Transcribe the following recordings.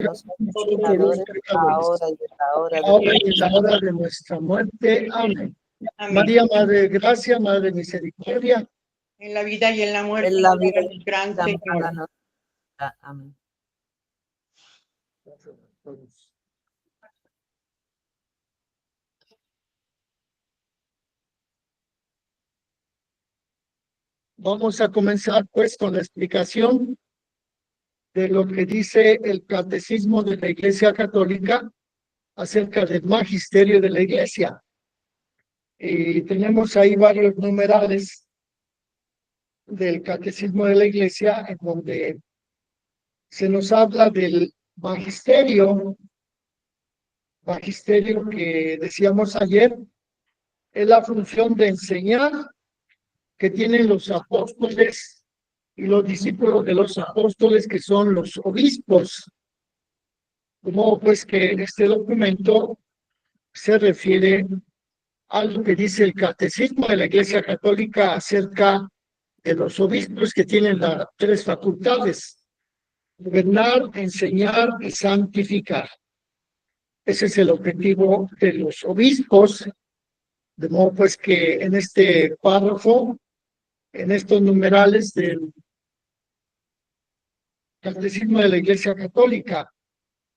nosotros todos los pecadores, pecadores, ahora y en la hora de ahora y en la hora de nuestra muerte. Amén. Amén. María, Madre de Gracia, Madre de Misericordia, En la vida y en la muerte, en la vida del gran de Señor. nuestra. Amén. Vamos a comenzar pues con la explicación de lo que dice el Catecismo de la Iglesia Católica acerca del magisterio de la Iglesia. Y tenemos ahí varios numerales del Catecismo de la Iglesia en donde se nos habla del magisterio que decíamos ayer, es la función de enseñar que tienen los apóstoles y los discípulos de los apóstoles, que son los obispos. De modo pues que este documento se refiere a lo que dice el Catecismo de la Iglesia Católica acerca de los obispos, que tienen las tres facultades: gobernar, enseñar y santificar. Ese es el objetivo de los obispos, de modo pues que en este párrafo, en estos numerales del Catecismo de la Iglesia Católica,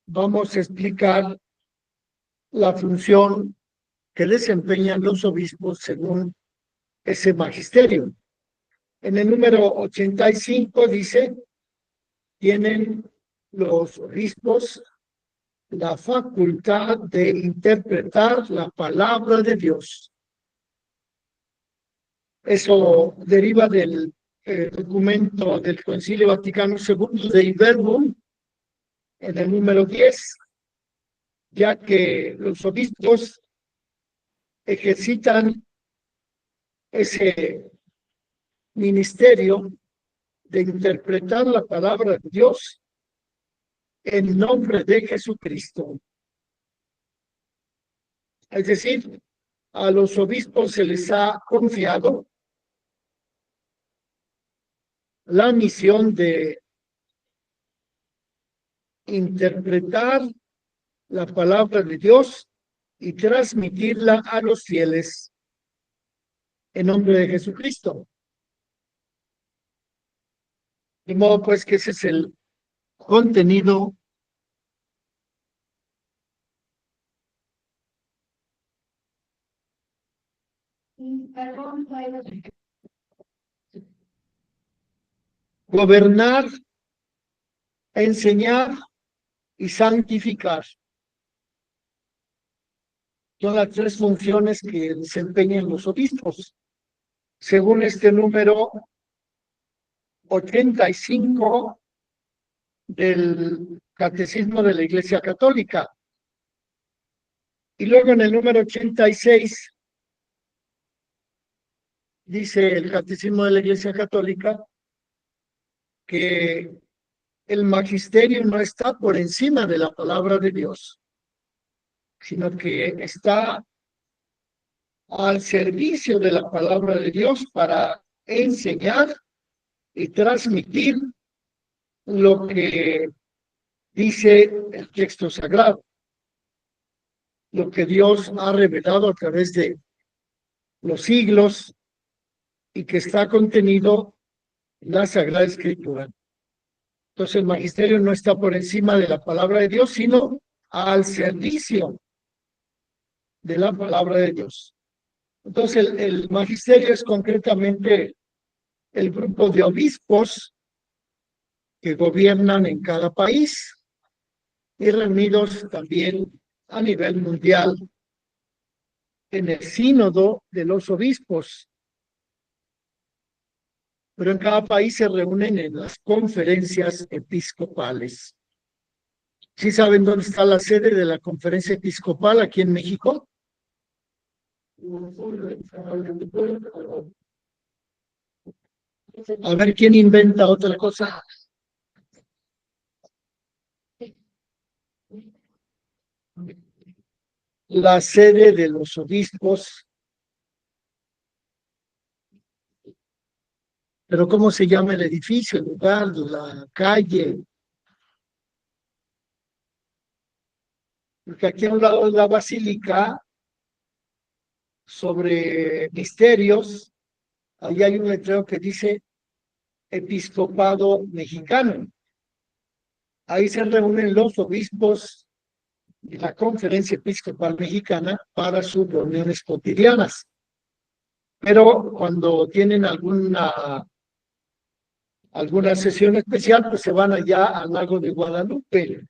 vamos a explicar la función que desempeñan los obispos según ese magisterio. En el número 85 dice: tienen los obispos la facultad de interpretar la palabra de Dios. Eso deriva del documento del Concilio Vaticano II, Dei Verbum, en el número 10, ya que los obispos ejercitan ese ministerio de interpretar la palabra de Dios en nombre de Jesucristo. Es decir, a los obispos se les ha confiado la misión de interpretar la palabra de Dios y transmitirla a los fieles en nombre de Jesucristo. De modo pues que ese es el contenido gobernar, enseñar y santificar. Son las tres funciones que desempeñan los obispos, según este número 85 del Catecismo de la Iglesia Católica. Y luego en el número 86 dice el Catecismo de la Iglesia Católica que el magisterio no está por encima de la palabra de Dios, sino que está al servicio de la palabra de Dios para enseñar y transmitir lo que dice el texto sagrado, lo que Dios ha revelado a través de los siglos y que está contenido en la Sagrada Escritura. Entonces el magisterio no está por encima de la palabra de Dios, sino al servicio de la palabra de Dios. Entonces el magisterio es concretamente el grupo de obispos que gobiernan en cada país y reunidos también a nivel mundial en el sínodo de los obispos. Pero en cada país se reúnen en las conferencias episcopales. ¿Sí saben dónde está la sede de la conferencia episcopal aquí en México? A ver quién inventa otra cosa. La sede de los obispos. Pero ¿cómo se llama el edificio, el lugar, la calle? Porque aquí a un lado de la basílica, sobre misterios, ahí hay un letrero que dice Episcopado Mexicano. Ahí se reúnen los obispos de la Conferencia Episcopal Mexicana para sus reuniones cotidianas. Pero cuando tienen alguna sesión especial, pues se van allá al lago de Guadalupe.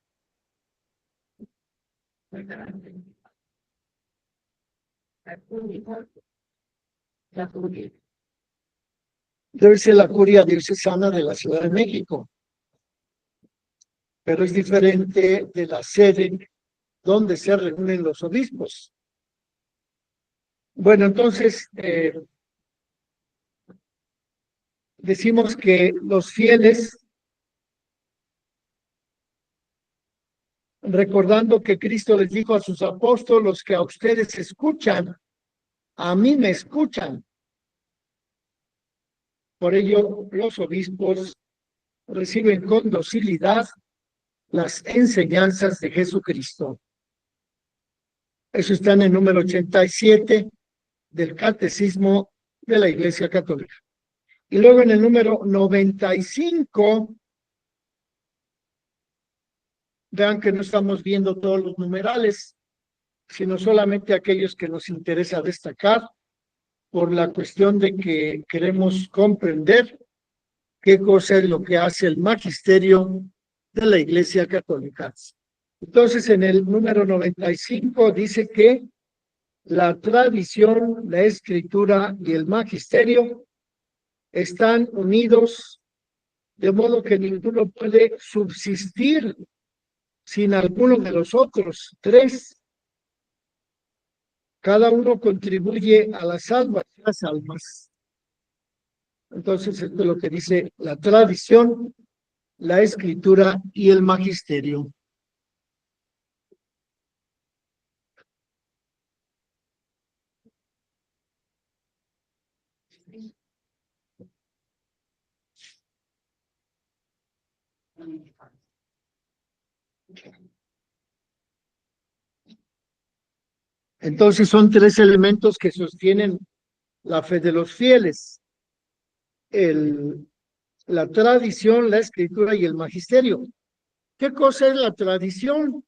Debe ser la curia diocesana de la Ciudad de México, pero es diferente de la sede donde se reúnen los obispos. Bueno, entonces decimos que los fieles, recordando que Cristo les dijo a sus apóstoles, los que a ustedes escuchan, a mí me escuchan. Por ello, los obispos reciben con docilidad las enseñanzas de Jesucristo. Eso está en el número 87 del Catecismo de la Iglesia Católica. Y luego en el número 95, vean que no estamos viendo todos los numerales, sino solamente aquellos que nos interesa destacar por la cuestión de que queremos comprender qué cosa es lo que hace el magisterio de la Iglesia Católica. Entonces, en el número 95 dice que la tradición, la escritura y el magisterio están unidos de modo que ninguno puede subsistir sin alguno de los otros tres. Cada uno contribuye a la salvación de las almas. Entonces, esto es lo que dice la tradición, la escritura y el magisterio. Entonces, son tres elementos que sostienen la fe de los fieles: la tradición, la escritura y el magisterio. ¿Qué cosa es la tradición?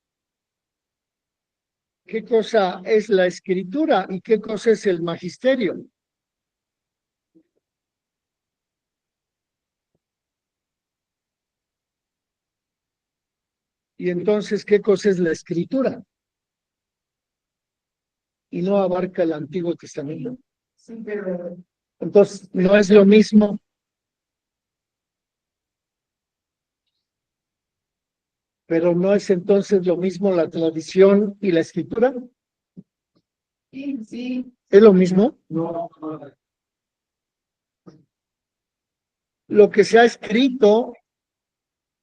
¿Qué cosa es la escritura? ¿Y qué cosa es el magisterio? Y entonces, ¿qué cosa es la escritura? Y no abarca el Antiguo Testamento. Entonces, no es lo mismo. Pero no es entonces lo mismo la tradición y la escritura. Sí. ¿Es lo mismo? No. Lo que se ha escrito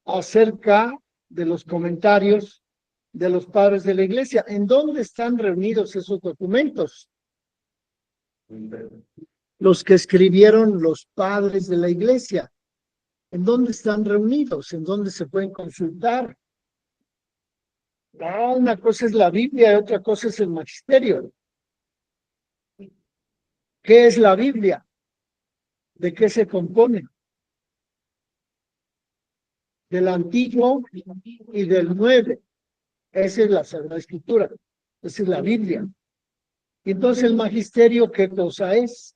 acerca de los comentarios de los padres de la iglesia. ¿En dónde están reunidos esos documentos? Los que escribieron los padres de la iglesia. ¿En dónde están reunidos? ¿En dónde se pueden consultar? No, una cosa es la Biblia y otra cosa es el magisterio. ¿Qué es la Biblia? ¿De qué se compone? Del Antiguo y del Nuevo. Esa es la Sagrada Escritura. Esa es la Biblia. Y entonces el magisterio, ¿qué cosa es?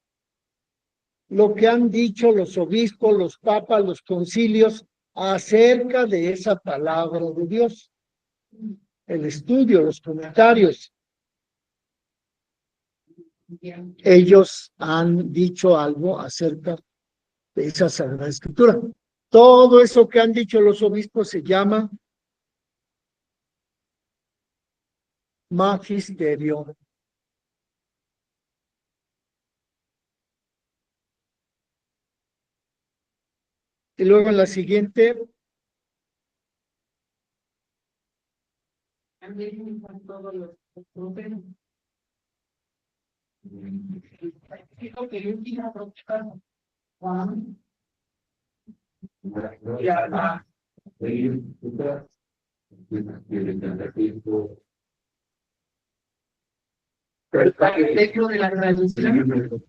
Lo que han dicho los obispos, los papas, los concilios acerca de esa palabra de Dios. El estudio, los comentarios. Ellos han dicho algo acerca de esa Sagrada Escritura. Todo eso que han dicho los obispos se llama magisterio. Y luego en la siguiente, El privilegio de la tradición.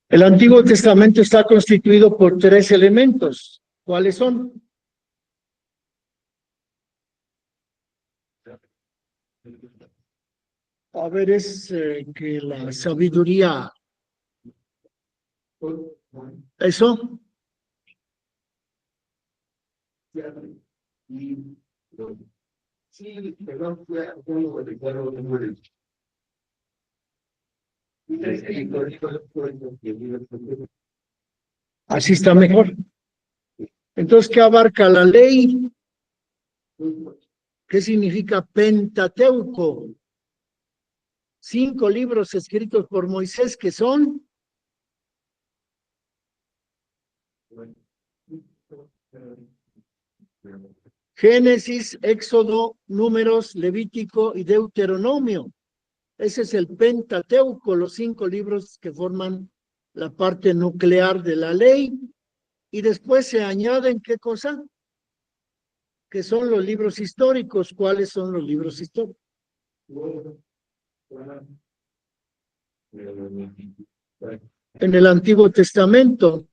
El Antiguo Testamento está constituido por 3 elementos. ¿Cuáles son? A ver, es que la sabiduría. ¿Eso? Así está mejor. Entonces, ¿qué abarca la ley? ¿Qué significa Pentateuco? 5 libros escritos por Moisés que son Génesis, Éxodo, Números, Levítico y Deuteronomio. Ese es el Pentateuco, los 5 libros que forman la parte nuclear de la ley. Y después se añaden, ¿qué cosa? Que son los libros históricos. ¿Cuáles son los libros históricos? En el Antiguo Testamento.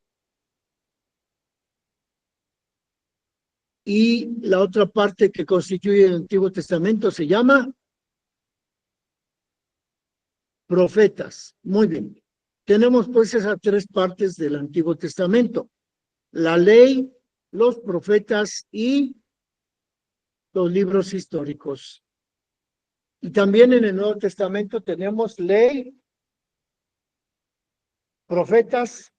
Y la otra parte que constituye el Antiguo Testamento se llama profetas. Muy bien. Tenemos pues esas 3 partes del Antiguo Testamento: la ley, los profetas y los libros históricos. Y también en el Nuevo Testamento tenemos ley, profetas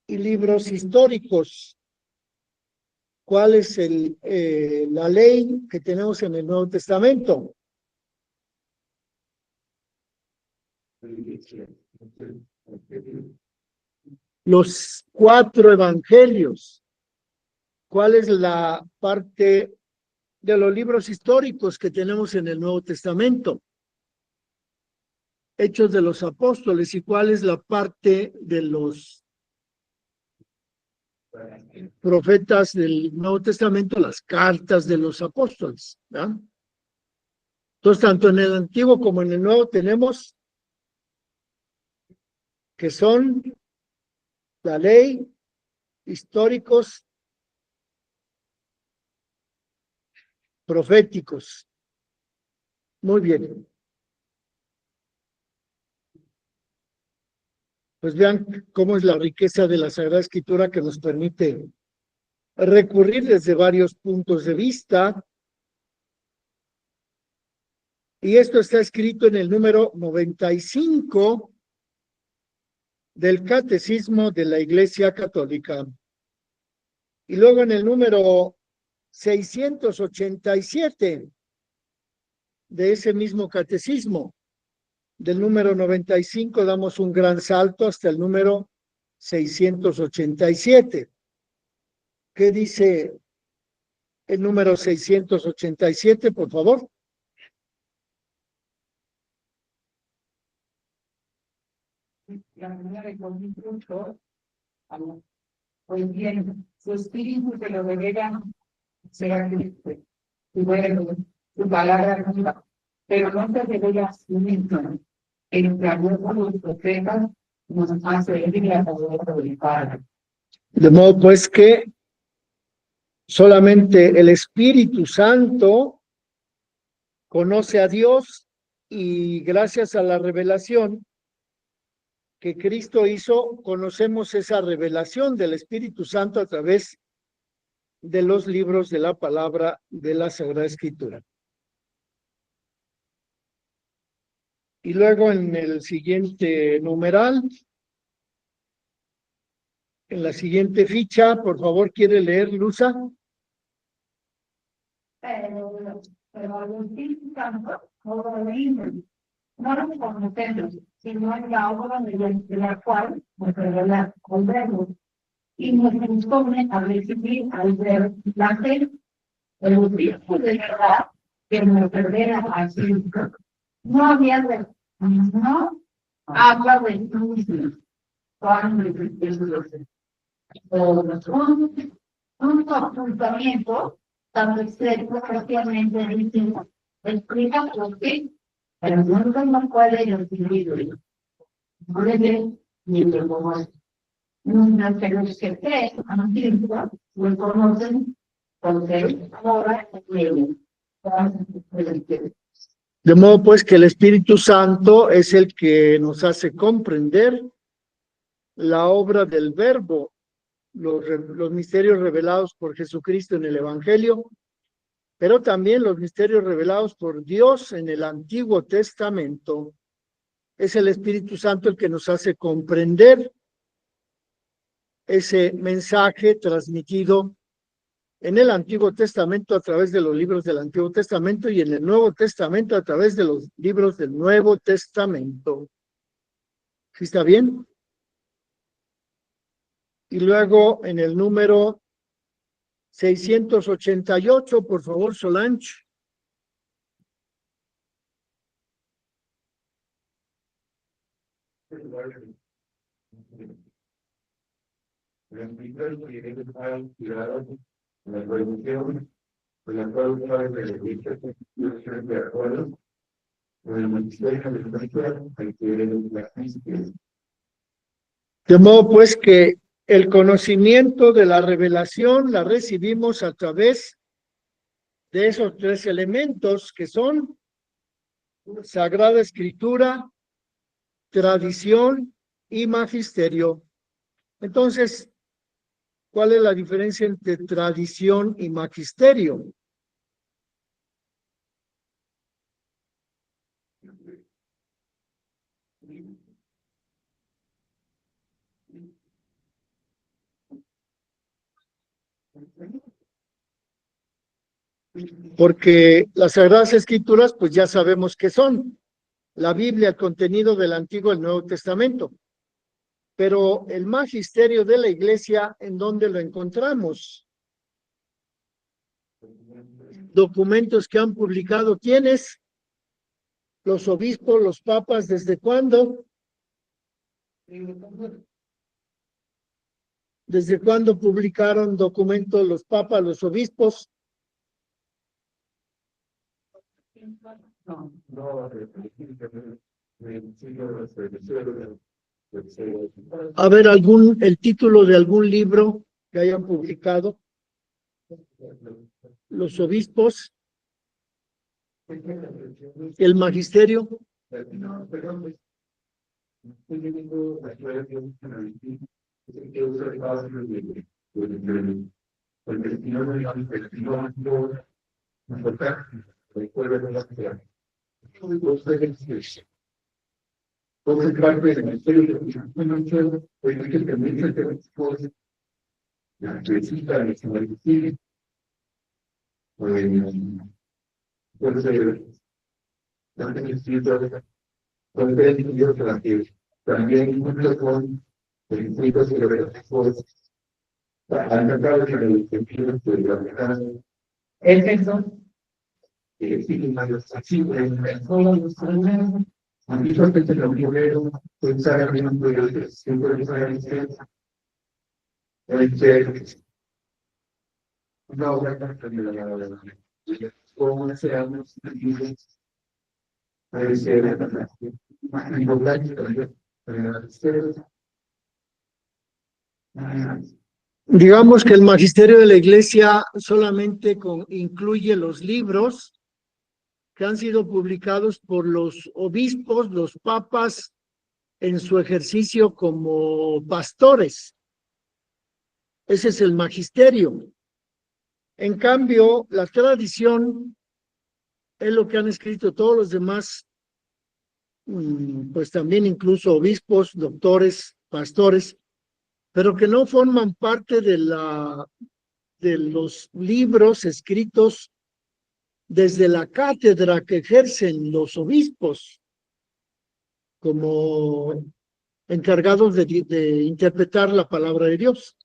y libros históricos. ¿Cuál es la ley que tenemos en el Nuevo Testamento? Los 4 evangelios. ¿Cuál es la parte de los libros históricos que tenemos en el Nuevo Testamento? Hechos de los Apóstoles. ¿Y cuál es la parte de los profetas del Nuevo Testamento? Las cartas de los apóstoles, ¿verdad? Entonces, tanto en el Antiguo como en el Nuevo tenemos que son la ley, históricos, proféticos. Muy bien. Pues vean cómo es la riqueza de la Sagrada Escritura, que nos permite recurrir desde varios puntos de vista. Y esto está escrito en el número 95 del Catecismo de la Iglesia Católica. Y luego en el número 687 de ese mismo catecismo. Del número 95 damos un gran salto hasta el número 687. ¿Qué dice el número 687, por favor? La manera de mucho, pues bien, su espíritu se lo revela, será Cristo, y bueno, su palabra viva, pero no se revela a sí mismo. El clamor por los profetas nos hace ir a través del Padre. De modo pues que solamente el Espíritu Santo conoce a Dios, y gracias a la revelación que Cristo hizo, conocemos esa revelación del Espíritu Santo a través de los libros de la palabra de la Sagrada Escritura. Y luego en el siguiente numeral, en la siguiente ficha, por favor, ¿quiere leer, Luza? Pero el Espíritu Santo no lo leímos, no lo conocemos, sino en la obra de la cual nos revela con verbo y nos dispone a recibir al ver la fe, el Espíritu de verdad que nos revela a Cristo, no había de, no habla de un ocultamiento tanto externo propiamente distinto. Explica por qué, pero nunca no puede recibir. No le ven ni le conocen. No se los que creen, a un tiempo, lo conocen, porque ahora De modo pues que el Espíritu Santo es el que nos hace comprender la obra del Verbo, los misterios revelados por Jesucristo en el Evangelio, pero también los misterios revelados por Dios en el Antiguo Testamento. Es el Espíritu Santo el que nos hace comprender ese mensaje transmitido en el Antiguo Testamento a través de los libros del Antiguo Testamento y en el Nuevo Testamento a través de los libros del Nuevo Testamento. ¿Sí está bien? Y luego en el número 688, por favor, Solange. De modo pues que el conocimiento de la revelación la recibimos a través de esos tres elementos que son Sagrada Escritura, tradición y magisterio. Entonces, ¿cuál es la diferencia entre tradición y magisterio? Porque las Sagradas Escrituras, pues ya sabemos qué son. La Biblia, el contenido del Antiguo y el Nuevo Testamento. Pero el magisterio de la Iglesia, ¿en dónde lo encontramos? Documentos que han publicado, ¿quiénes? Los obispos, los papas, ¿desde cuándo? ¿Desde cuándo publicaron documentos los papas, los obispos? A ver, el título de algún libro que hayan publicado los obispos, el magisterio. También junto con el escrito sobre los esposos, han tratado de los sentidos de la verdad. el texto. Siguen varios así, en todos los problemas. Antiguamente lo primero, pensar en un proyecto, siempre es una licencia. Una obra de la como hace años, puede ser importante para ustedes. Digamos que el magisterio de la Iglesia solamente incluye los libros que han sido publicados por los obispos, los papas, en su ejercicio como pastores. Ese es el magisterio. En cambio, la tradición es lo que han escrito todos los demás, pues también incluso obispos, doctores, pastores, pero que no forman parte de los libros escritos desde la cátedra que ejercen los obispos como encargados de interpretar la palabra de Dios.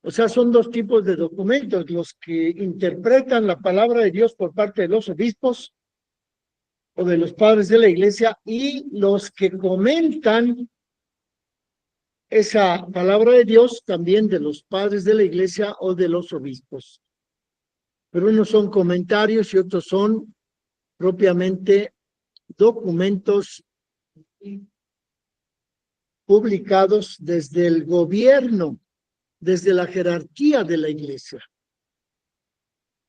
O sea, son dos tipos de documentos, los que interpretan la palabra de Dios por parte de los obispos o de los padres de la iglesia, y los que comentan esa palabra de Dios también de los padres de la iglesia o de los obispos. Pero unos son comentarios y otros son propiamente documentos publicados desde el gobierno, desde la jerarquía de la iglesia.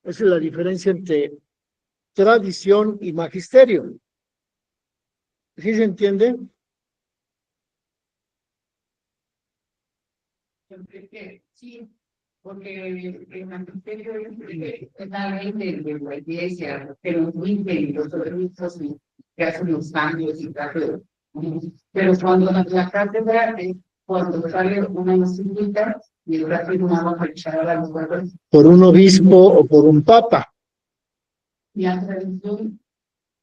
Esa es la diferencia entre tradición y magisterio. ¿Sí se entiende? Sí, porque el magisterio es la ley de la iglesia, pero muy de los organismos que hacen los cambios y tal. Pero cuando la cátedra, cuando sale una encíclica y está firmado por los pueblos, Por un obispo o por un papa. y la tradición,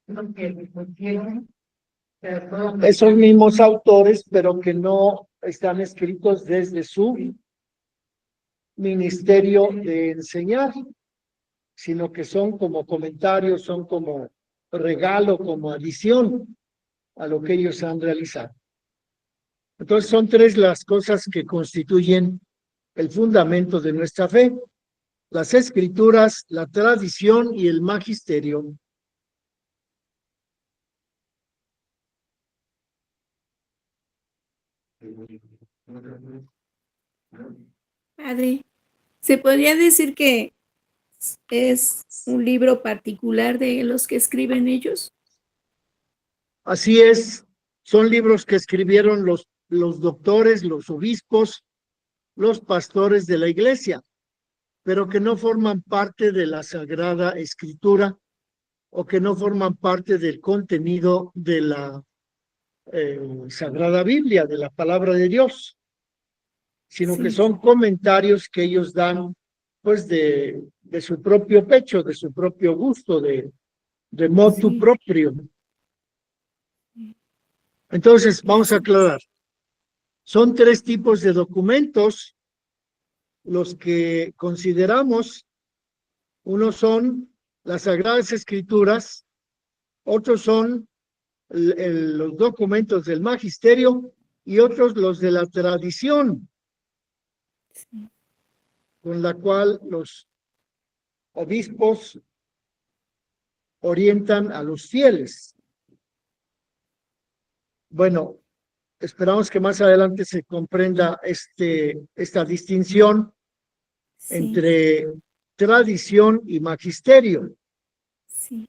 lo que recogieron, Esos mismos autores, pero que no están escritos desde su ministerio de enseñar, sino que son como comentarios, son como regalo, como adición a lo que ellos han realizado. Entonces son tres las cosas que constituyen el fundamento de nuestra fe: las escrituras, la tradición y el magisterio. Padre, ¿se podría decir que es un libro particular de los que escriben ellos? Así es, son libros que escribieron los doctores, los obispos, los pastores de la iglesia, pero que no forman parte de la Sagrada Escritura o que no forman parte del contenido de la Sagrada Biblia, de la palabra de Dios, sino que son comentarios que ellos dan pues de su propio pecho, de su propio gusto, de motu proprio. Entonces, vamos a aclarar. Son tres tipos de documentos los que consideramos. Unos son las Sagradas Escrituras, otros son los documentos del magisterio y otros los de la tradición, con la cual los obispos orientan a los fieles. Bueno, esperamos que más adelante se comprenda esta distinción entre tradición y magisterio. Sí.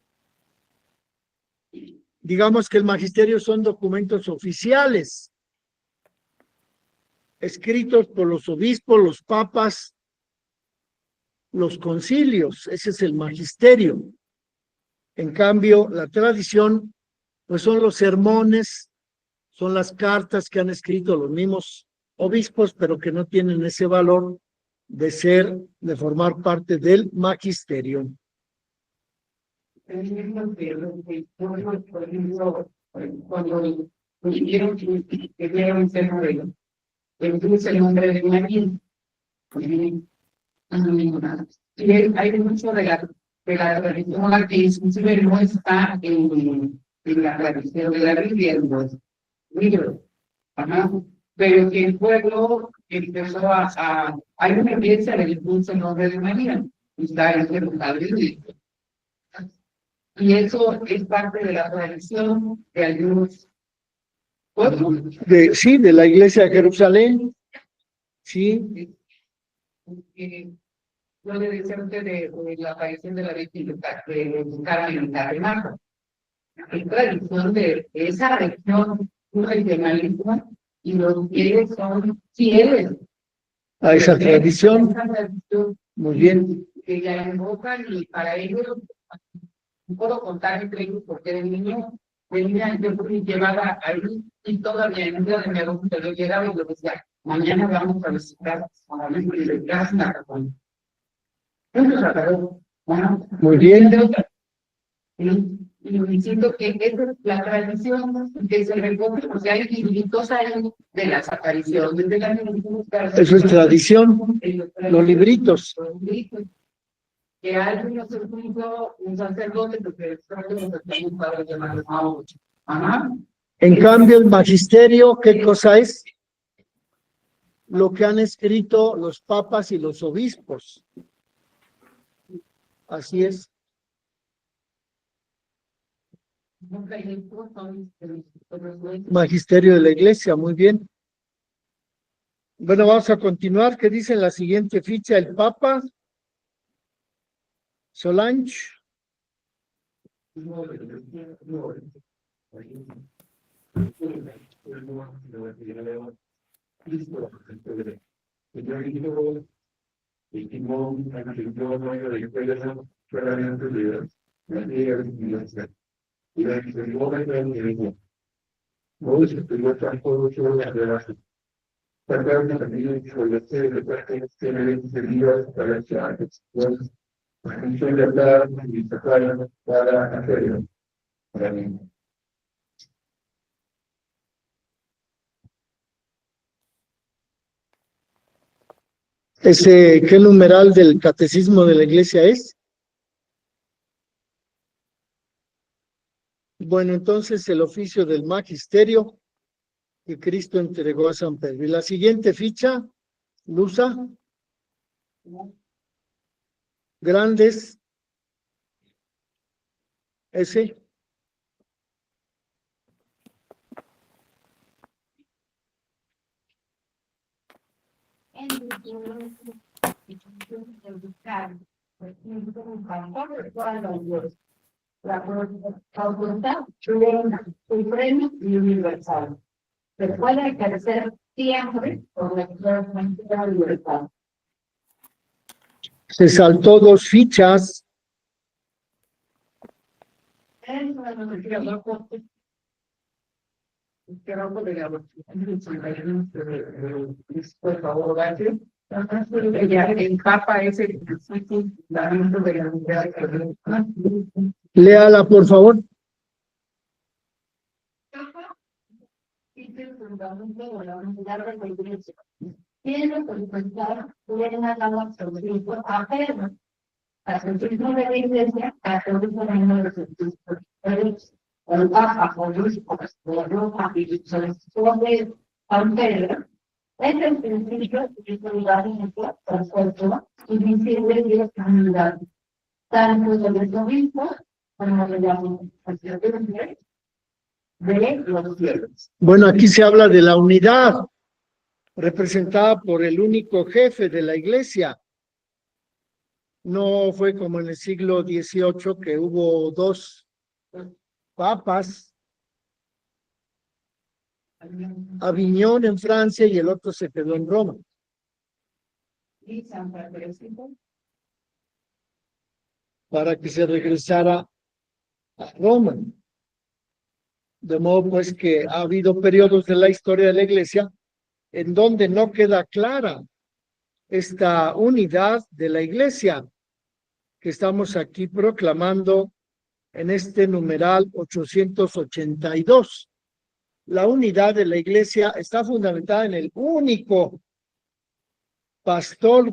Digamos que el magisterio son documentos oficiales, escritos por los obispos, los papas, los concilios. Ese es el magisterio. En cambio, la tradición, pues son los sermones, son las cartas que han escrito los mismos obispos, pero que no tienen ese valor de formar parte del magisterio. por ejemplo, cuando pidieron que diera un tema incluso el nombre de María, y hay mucho de la tradición que inclusive no está en la tradición de la Biblia, en los libros, pero que el pueblo empezó hay una evidencia del impulso en nombre de María, está en Jerusalén. Y eso es parte de la tradición de algunos pueblos. Sí, de la iglesia de Jerusalén. Sí. Puede decirte de la aparición de la Virgen de Carmen en Tabernáculo. Es tradición de esa región regionalista y los fieles son fieles A esa tradición. Muy bien. Que la invocan y para ellos no puedo contar entre ellos porque de niño yo fui llevada ahí y todavía en un día de mi adulto yo llegaba y le decía, mañana vamos a visitar a la Virgen de Casa. Muy bien. Y siento que esa es la tradición que se recoge, porque hay libritos ahí de las apariciones de la Virgen. Eso es tradición, los libritos. que alguien nos puso un sacerdote, porque es un padre llamado Mao. Ajá. En cambio, el magisterio, ¿qué cosa es? Lo que han escrito los papas y los obispos. Así es. Magisterio de la Iglesia, muy bien. Bueno, vamos a continuar. ¿Qué dice en la siguiente ficha el Papa? Solange. ¿Qué numeral del catecismo de la Iglesia es? Bueno, entonces el oficio del magisterio que Cristo entregó a San Pedro. Y la siguiente ficha, Lusa. Grandes. Ese. La voluntad plena, suprema y universal. Se puede ejercer siempre por la libertad. Se saltó dos fichas. Por favor, gracias. El Papa es el fundamento de la unidad. Léala, por favor. Es el fundamento de la unidad de la Iglesia. Tiene que encontrar una gama sobre el aferro. Para el ritmo de la Iglesia, a través de la de los el Papa, obispos, de Roma y sobre San Pedro, es el principio de solidaridad perfecto y visible de la comunidad, tanto de los obispos como de la administración de los cielos. Bueno, aquí se habla de la unidad representada por el único jefe de la Iglesia. No fue como en el siglo XVIII que hubo dos papas, Aviñón en Francia y el otro se quedó en Roma. Y San Francisco. Para que se regresara a Roma. De modo pues que ha habido periodos de la historia de la Iglesia en donde no queda clara esta unidad de la Iglesia que estamos aquí proclamando en este numeral 882. La unidad de la Iglesia está fundamentada en el único pastor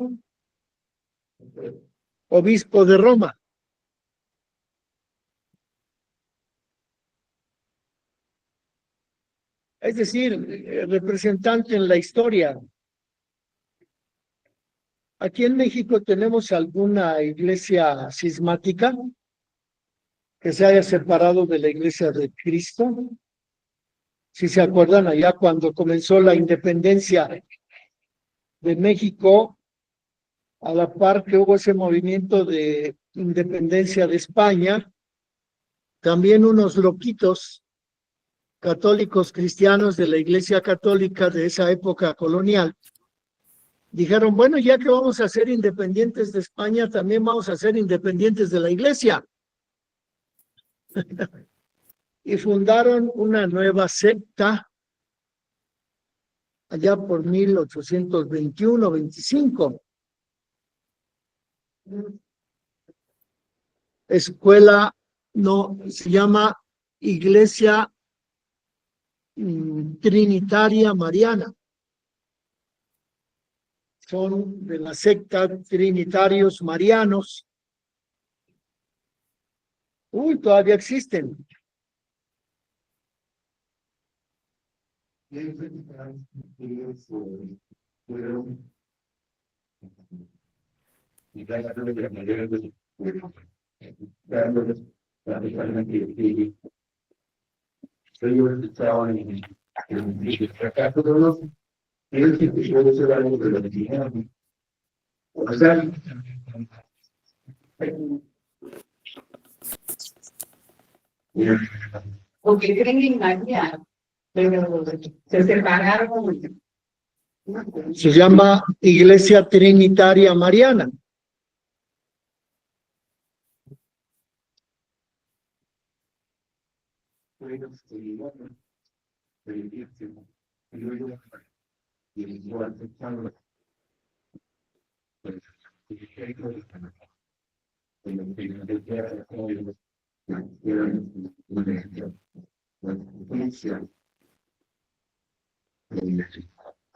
obispo de Roma. Es decir, representante en la historia. Aquí en México tenemos alguna iglesia cismática que se haya separado de la iglesia de Cristo. Si se acuerdan, allá cuando comenzó la independencia de México, a la par que hubo ese movimiento de independencia de España, también unos loquitos católicos cristianos de la Iglesia Católica de esa época colonial dijeron, bueno, ya que vamos a ser independientes de España, también vamos a ser independientes de la Iglesia. Y fundaron una nueva secta allá por 1821-25. Escuela, no, se llama Iglesia Trinitaria Mariana. Son de la secta Trinitarios Marianos Uy, todavía existen. Porque creen en María, pero se separaron. Se llama Iglesia Trinitaria Mariana.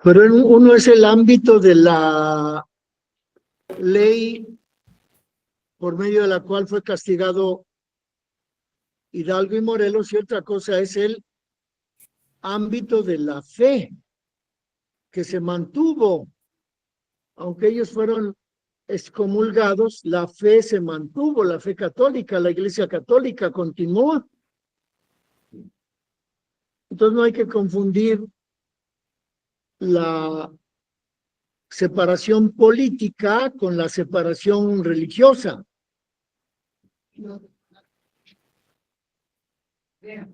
Pero uno es el ámbito de la ley por medio de la cual fue castigado Hidalgo y Morelos, y otra cosa es el ámbito de la fe que se mantuvo. Aunque ellos fueron excomulgados, la fe se mantuvo, la fe católica, la Iglesia Católica continúa. Entonces no hay que confundir la separación política con la separación religiosa. Que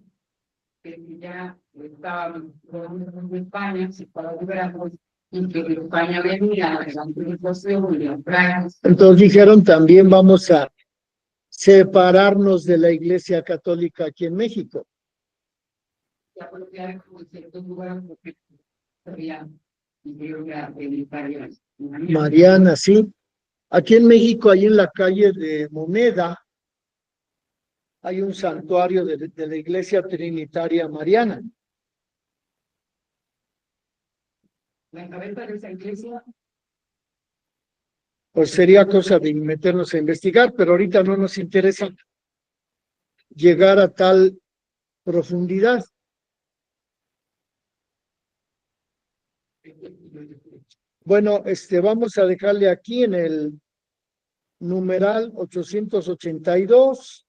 ya estábamos en España, si para liberarnos, y que España venía a la civilización y a Francia. Entonces dijeron, también vamos a separarnos de la Iglesia Católica aquí en México. Ya porque como ciertos lugares porque había, y creo que era Italia. Mariana, sí. Aquí en México, ahí en la calle de Moneda, hay un santuario de la Iglesia Trinitaria Mariana. La cabeza de esa iglesia, Pues sería cosa de meternos a investigar, pero ahorita no nos interesa llegar a tal profundidad. Bueno, vamos a dejarle aquí en el numeral 882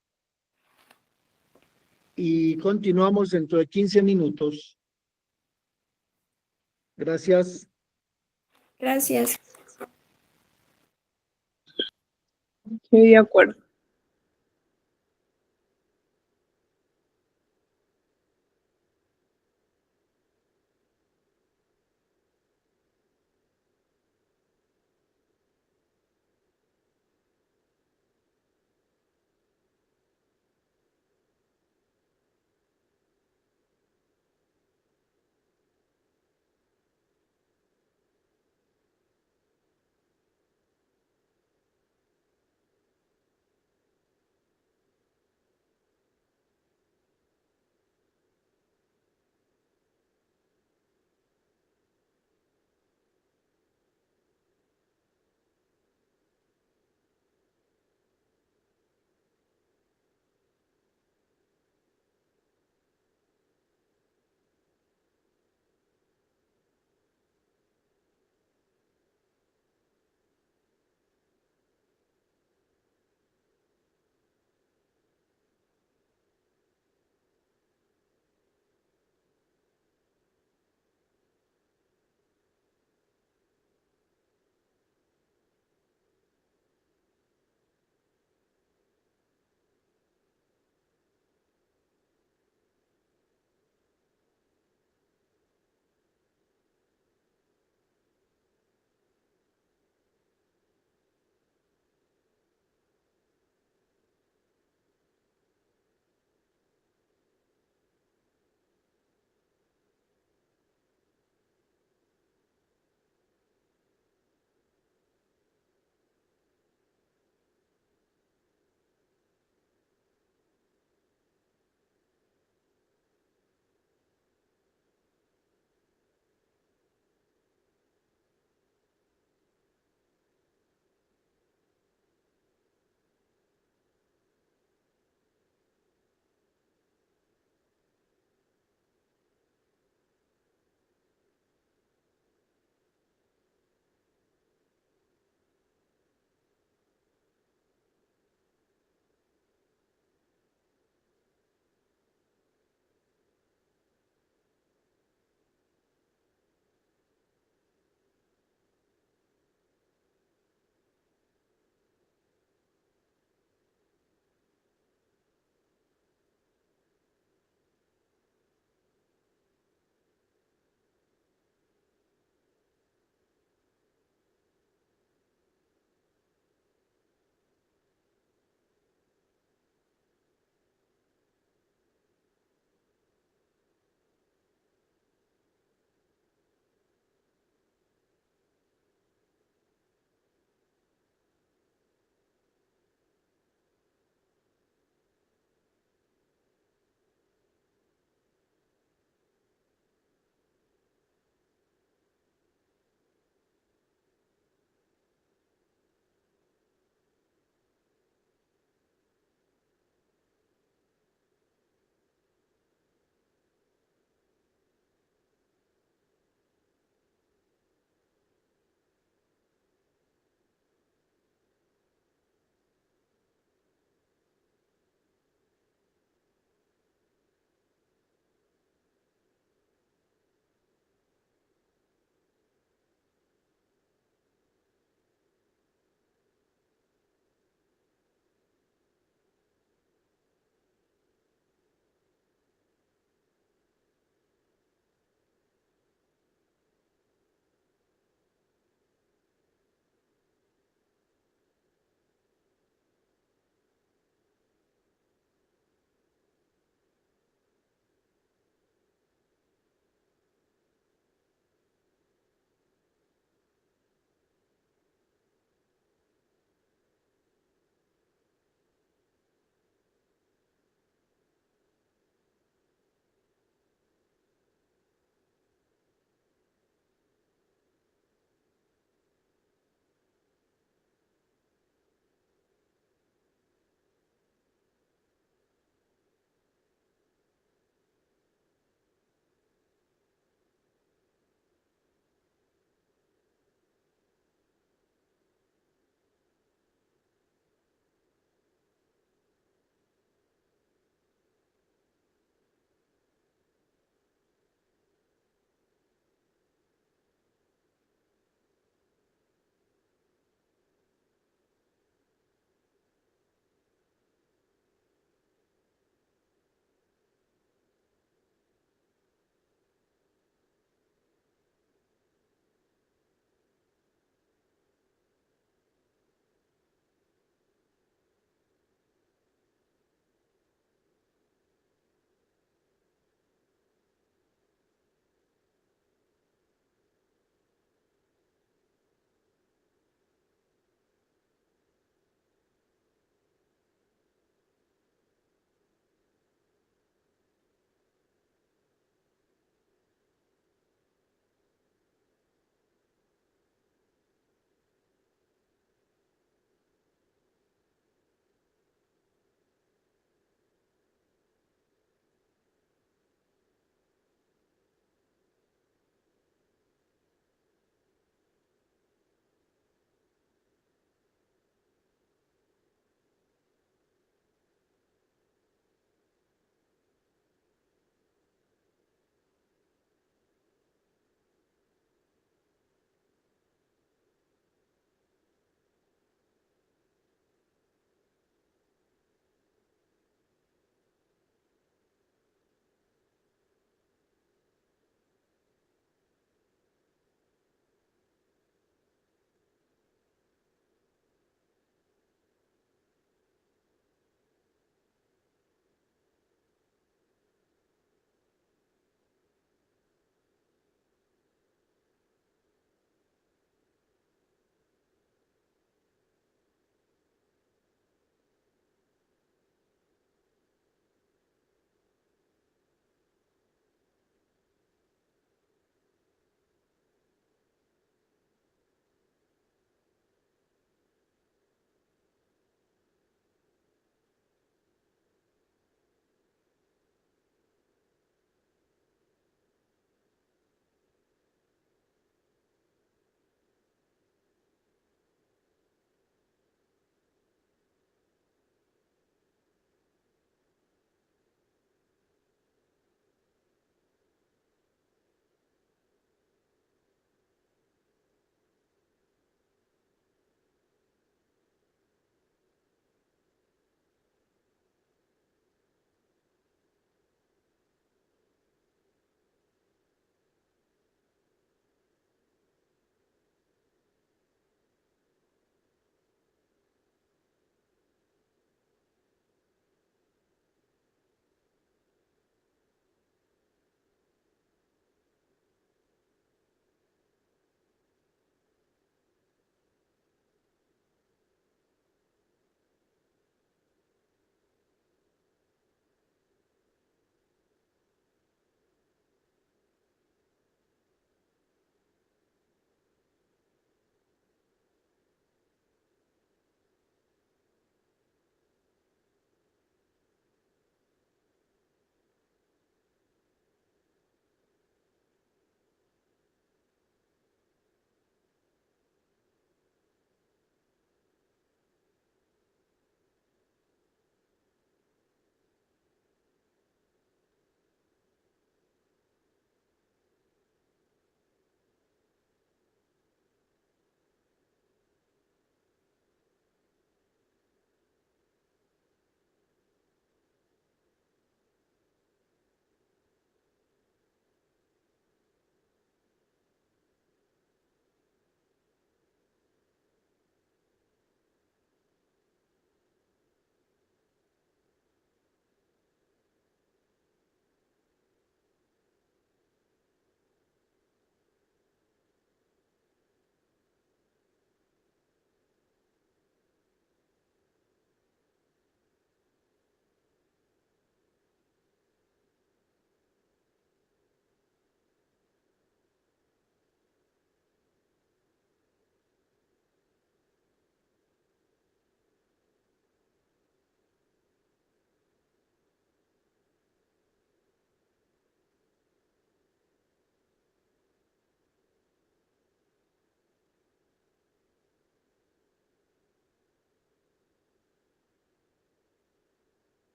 y continuamos dentro de 15 minutos. Gracias. Gracias. Sí, de acuerdo.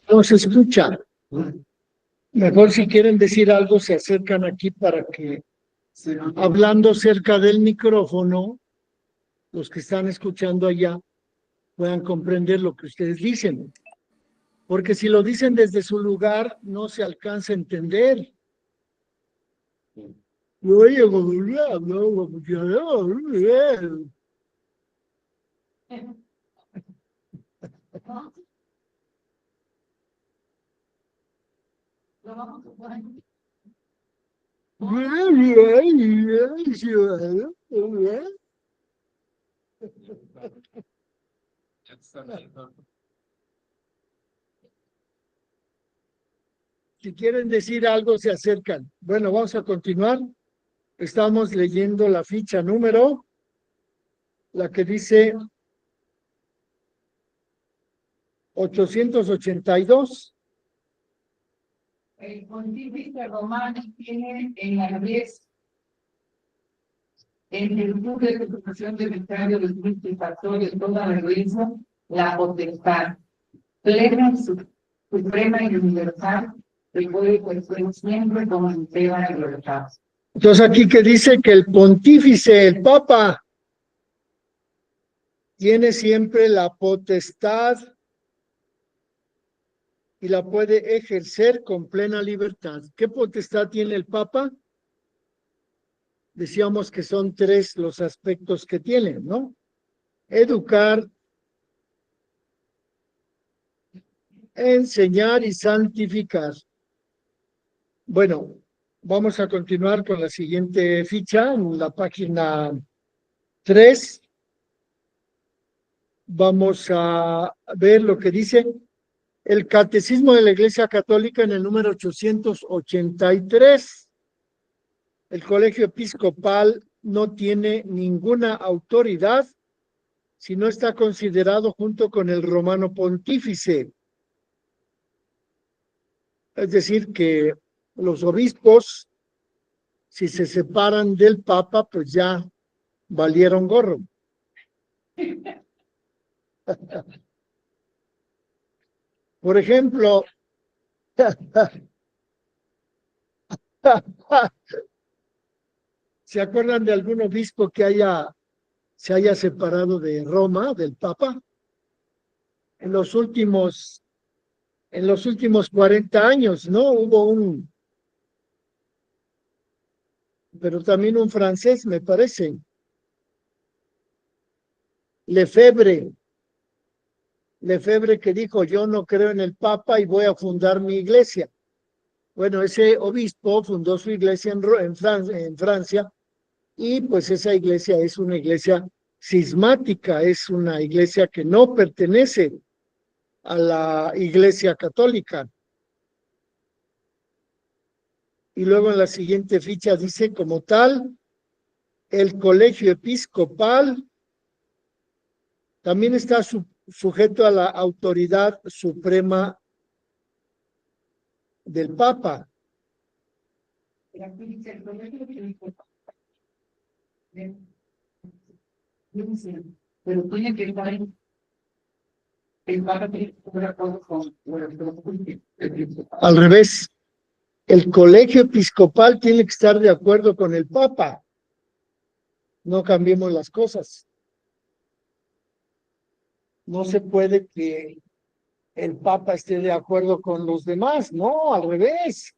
No se escucha. Mejor si quieren decir algo, se acercan aquí para que, hablando cerca del micrófono, los que están escuchando allá puedan comprender lo que ustedes dicen. Porque si lo dicen desde su lugar, no se alcanza a entender. Lo vamos a poner. Si quieren decir algo, se acercan. Bueno, vamos a continuar. Estamos leyendo la ficha número, la que dice 882. El pontífice romano tiene en la vez, en virtud de la ejecución del vicario del Cristo y pastor de toda la iglesia, la potestad plena, suprema y universal, que puede cuestionar siempre como entera libertad. Entonces aquí que dice que el pontífice, el papa, tiene siempre la potestad y la puede ejercer con plena libertad. ¿Qué potestad tiene el papa? Decíamos que son tres los aspectos que tiene, ¿no? Educar, enseñar y santificar. Bueno, vamos a continuar con la siguiente ficha, en la página 3. Vamos a ver lo que dice el Catecismo de la Iglesia Católica en el número 883. El Colegio Episcopal no tiene ninguna autoridad si no está considerado junto con el Romano Pontífice. Es decir, que los obispos, si se separan del Papa, pues ya valieron gorro. Por ejemplo, ¿se acuerdan de algún obispo que se haya separado de Roma, del Papa? En los últimos 40 años, ¿no? Hubo pero también un francés, me parece. Lefebvre que dijo, yo no creo en el Papa y voy a fundar mi iglesia. Bueno, ese obispo fundó su iglesia en Francia, y pues esa iglesia es una iglesia cismática, es una iglesia que no pertenece a la iglesia católica. Y luego en la siguiente ficha dice, como tal, el colegio episcopal también está sujeto a la autoridad suprema del Papa. Pero tiene que estar el Papa tiene que estar de acuerdo con Al revés, el colegio episcopal tiene que estar de acuerdo con el Papa. No cambiemos las cosas. No se puede que el Papa esté de acuerdo con los demás, no, al revés.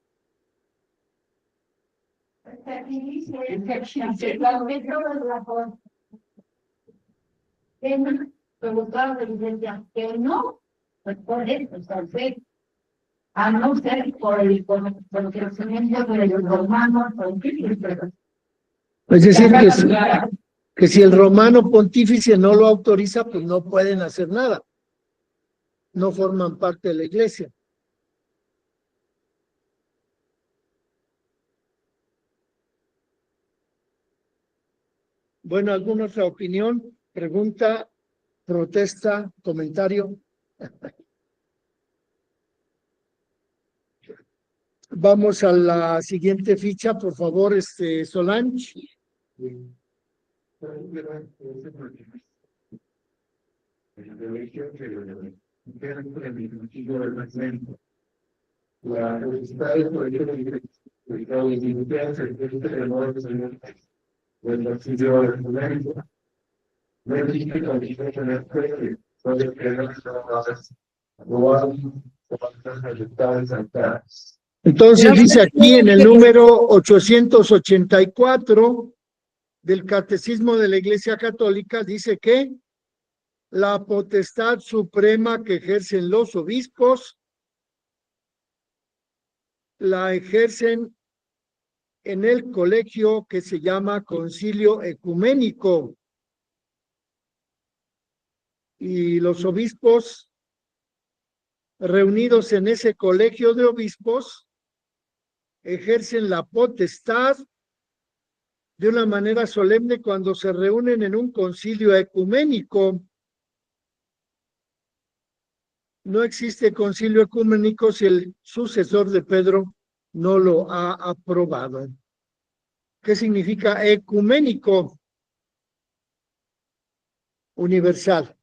A no ser por el conocimiento de los romanos, Es decir, que si el romano pontífice no lo autoriza, pues no pueden hacer nada. No forman parte de la iglesia. Bueno, ¿alguna otra opinión, pregunta, protesta, comentario? Vamos a la siguiente ficha, por favor, Solange. La publicidad es por ejemplo ubicado en Filipinas, el presidente de nuevo del auxilio del momento. No existe condición tener que puede crear las cosas global o resultados saltadas. Entonces dice aquí en el número 884 del Catecismo de la Iglesia Católica, dice que la potestad suprema que ejercen los obispos la ejercen en el colegio que se llama Concilio Ecuménico. Y los obispos reunidos en ese colegio de obispos ejercen la potestad de una manera solemne cuando se reúnen en un concilio ecuménico. No existe concilio ecuménico si el sucesor de Pedro no lo ha aprobado. ¿Qué significa ecuménico? Universal.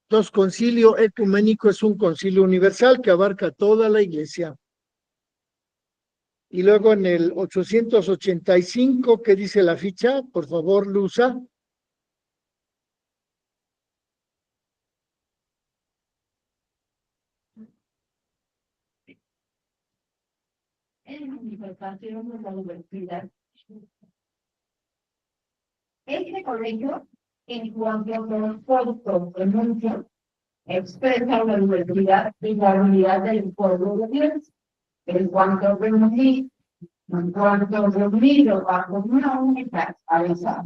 Entonces, concilio ecuménico es un concilio universal que abarca toda la iglesia. Y luego en el 885, ¿qué dice la ficha? Por favor, Luza. En manifestación de la universidad. Este colegio, en cuanto a los pronuncia, expresa la diversidad y la unidad del pueblo de Dios. En cuanto a reunir, reunido bajo una única cabeza,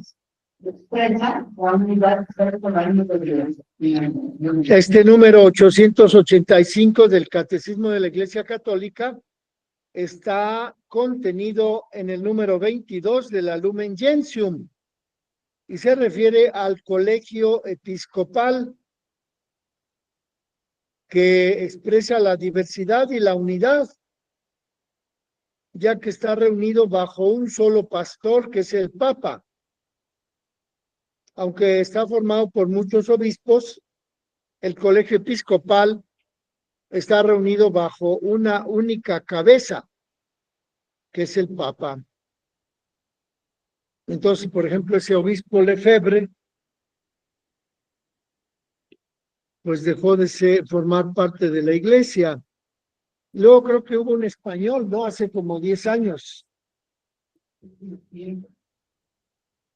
expresa la unidad personal de Dios. Este número 885 del Catecismo de la Iglesia Católica está contenido en el número 22 de la Lumen Gentium y se refiere al colegio episcopal que expresa la diversidad y la unidad, ya que está reunido bajo un solo pastor, que es el Papa. Aunque está formado por muchos obispos, el colegio episcopal está reunido bajo una única cabeza, que es el Papa. Entonces, por ejemplo, ese obispo Lefebvre, pues dejó de formar parte de la iglesia. Luego creo que hubo un español, ¿no? Hace como 10 años.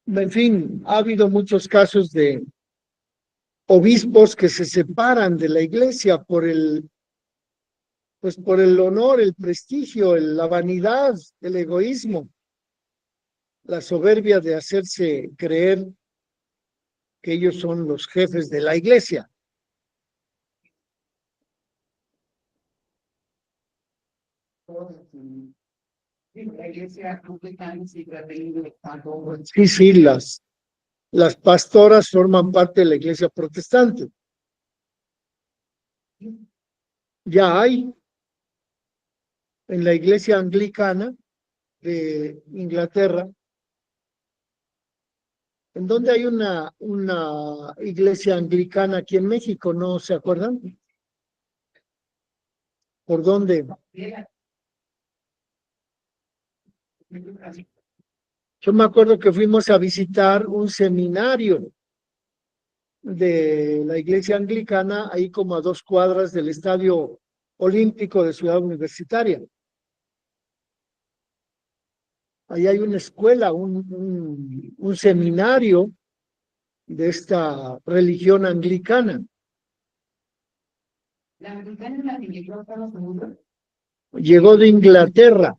En fin, ha habido muchos casos de obispos que se separan de la iglesia por pues por el honor, el prestigio, la vanidad, el egoísmo, la soberbia de hacerse creer que ellos son los jefes de la iglesia. La iglesia anglicana siempre ha tenido tanto. Sí, las pastoras forman parte de la iglesia protestante. Ya hay en la iglesia anglicana de Inglaterra, en donde hay una iglesia anglicana aquí en México, ¿no se acuerdan? ¿Por dónde? Yo me acuerdo que fuimos a visitar un seminario de la iglesia anglicana, ahí como a 2 cuadras del Estadio Olímpico de Ciudad Universitaria. Ahí hay una escuela, un seminario de esta religión anglicana. La anglicana es la que llegó a Estados Unidos. Llegó de Inglaterra.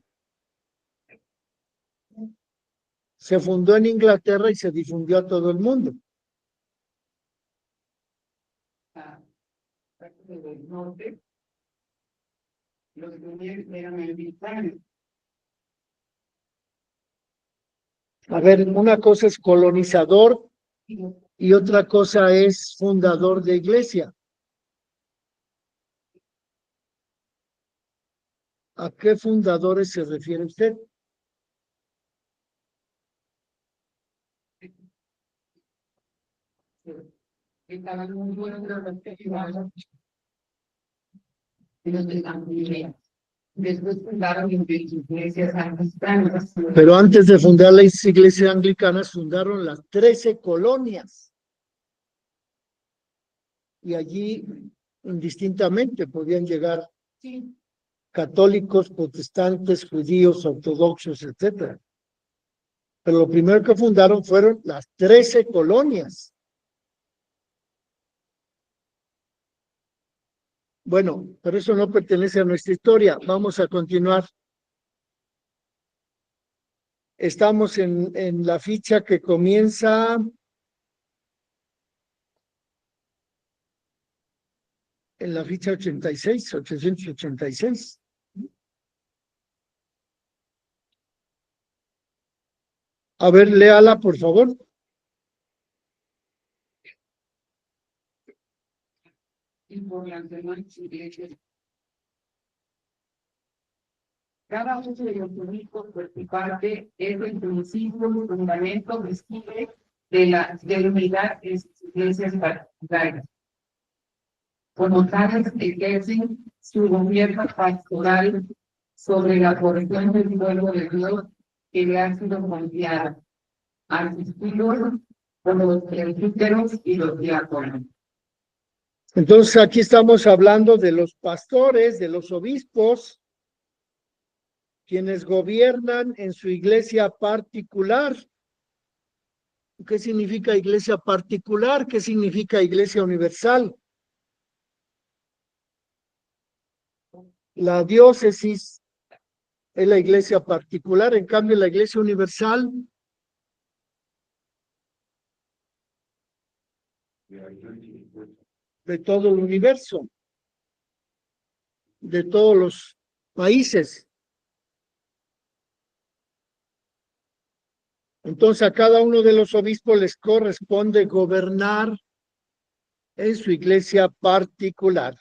Se fundó en Inglaterra y se difundió a todo el mundo. Del norte, los que eran anglicanos. A ver, una cosa es colonizador y otra cosa es fundador de iglesia. ¿A qué fundadores se refiere usted? estaban muy buenos los que llevaban. Y los de San Miguel. Después fundaron iglesias anglicanas. Pero antes de fundar las iglesias anglicanas, fundaron las 13 colonias. Y allí, indistintamente, podían llegar Sí, católicos, protestantes, judíos, ortodoxos, etcétera. Pero lo primero que fundaron fueron las 13 colonias. Bueno, pero eso no pertenece a nuestra historia. Vamos a continuar. Estamos en la ficha que comienza en la ficha 86, 886. A ver, léala, por favor. y por las demás iglesias. Cada uno de los únicos por su parte es el principio, el fundamento visible de la unidad de sus iglesias particulares. Como tales, ejercen su gobierno pastoral sobre la porción del pueblo de Dios que le ha sido confiada, al estilo como los presbíteros y los diáconos. Entonces aquí estamos hablando de los pastores, de los obispos, quienes gobiernan en su iglesia particular. ¿Qué significa iglesia particular? ¿Qué significa iglesia universal? La diócesis es la iglesia particular, en cambio la iglesia universal de todo el universo, de todos los países. Entonces a cada uno de los obispos les corresponde gobernar en su iglesia particular.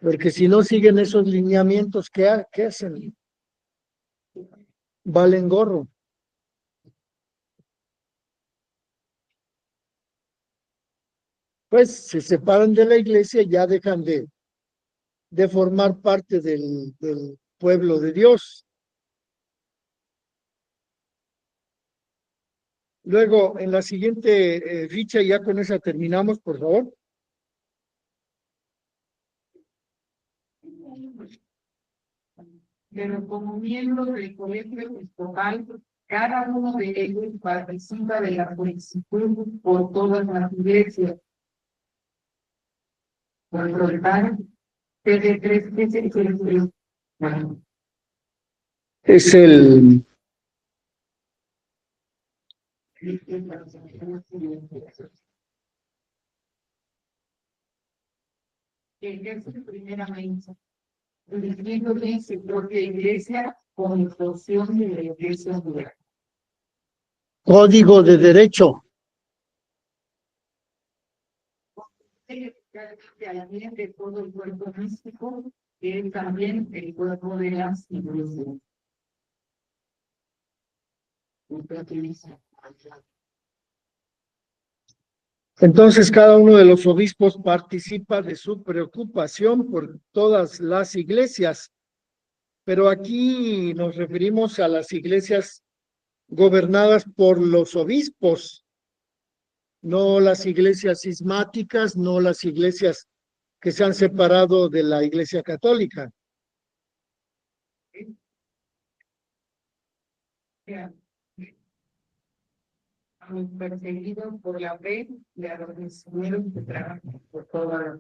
Porque si no siguen esos lineamientos, ¿qué hacen? Valen gorro. Pues se separan de la iglesia y ya dejan de formar parte del pueblo de Dios. Luego, en la siguiente ficha, ya con esa terminamos, por favor. Pero como miembros del colegio episcopal, cada uno de ellos participa de la solicitud por todas las iglesias. Por lo tanto, Es el que ejerce primeramente, dirigiéndole su propia iglesia con instrucción de la iglesia universal. código de derecho. De todo el cuerpo místico, que es también el cuerpo de las iglesias. Entonces, cada uno de los obispos participa de su preocupación por todas las iglesias, pero aquí nos referimos a las iglesias gobernadas por los obispos, no las iglesias cismáticas, no las iglesias que se han separado de la iglesia católica. A los perseguidos por la fe y a los misioneros que trabajan por todas las.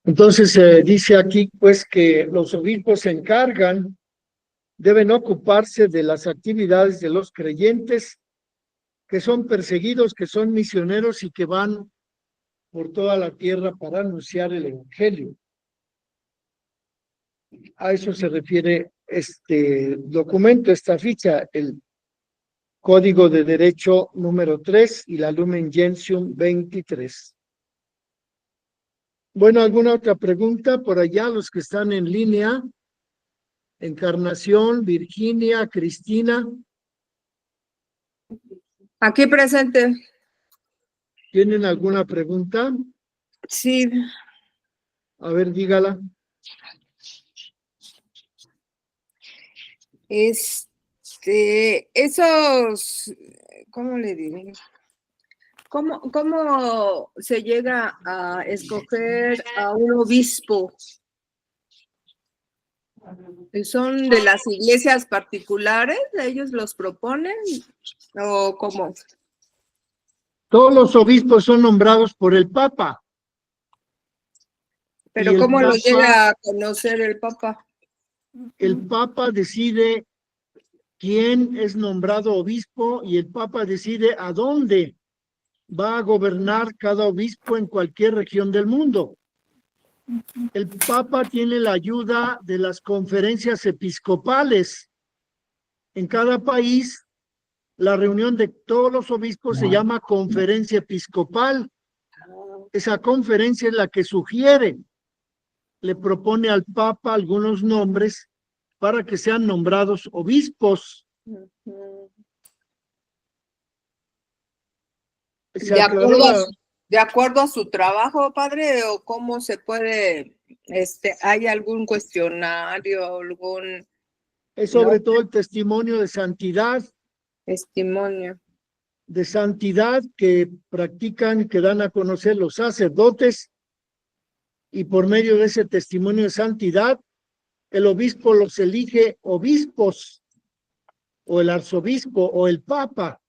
Entonces dice aquí pues que los obispos se encargan, deben ocuparse de las actividades de los creyentes que son perseguidos, que son misioneros y que van por toda la tierra para anunciar el evangelio. A eso se refiere este documento, esta ficha, el Código de Derecho número 3 y la Lumen Gentium 23. Bueno, ¿alguna otra pregunta por allá, los que están en línea? Encarnación, Virginia, Cristina, Aquí presente. ¿tienen alguna pregunta? Sí, A ver, dígala. esos, ¿cómo le diré? ¿Cómo se llega a escoger a un obispo? ¿Son de las iglesias particulares? ¿Ellos los proponen? ¿O cómo? Todos los obispos son nombrados por el Papa. ¿Pero Y el cómo los Papa- llega a conocer el Papa? El Papa decide quién es nombrado obispo y el Papa decide a dónde va a gobernar cada obispo en cualquier región del mundo. El Papa tiene la ayuda de las conferencias episcopales. En cada país, la reunión de todos los obispos se llama conferencia episcopal. Esa conferencia es la que sugiere, le propone al Papa algunos nombres para que sean nombrados obispos. ¿Se aclaró? ¿De acuerdo a su trabajo, padre? ¿O cómo se puede, hay algún cuestionario, algún Es sobre todo el testimonio testimonio? de santidad que practican, que dan a conocer los sacerdotes, y por medio de ese testimonio de santidad, el obispo los elige obispos, o el arzobispo, o el papa.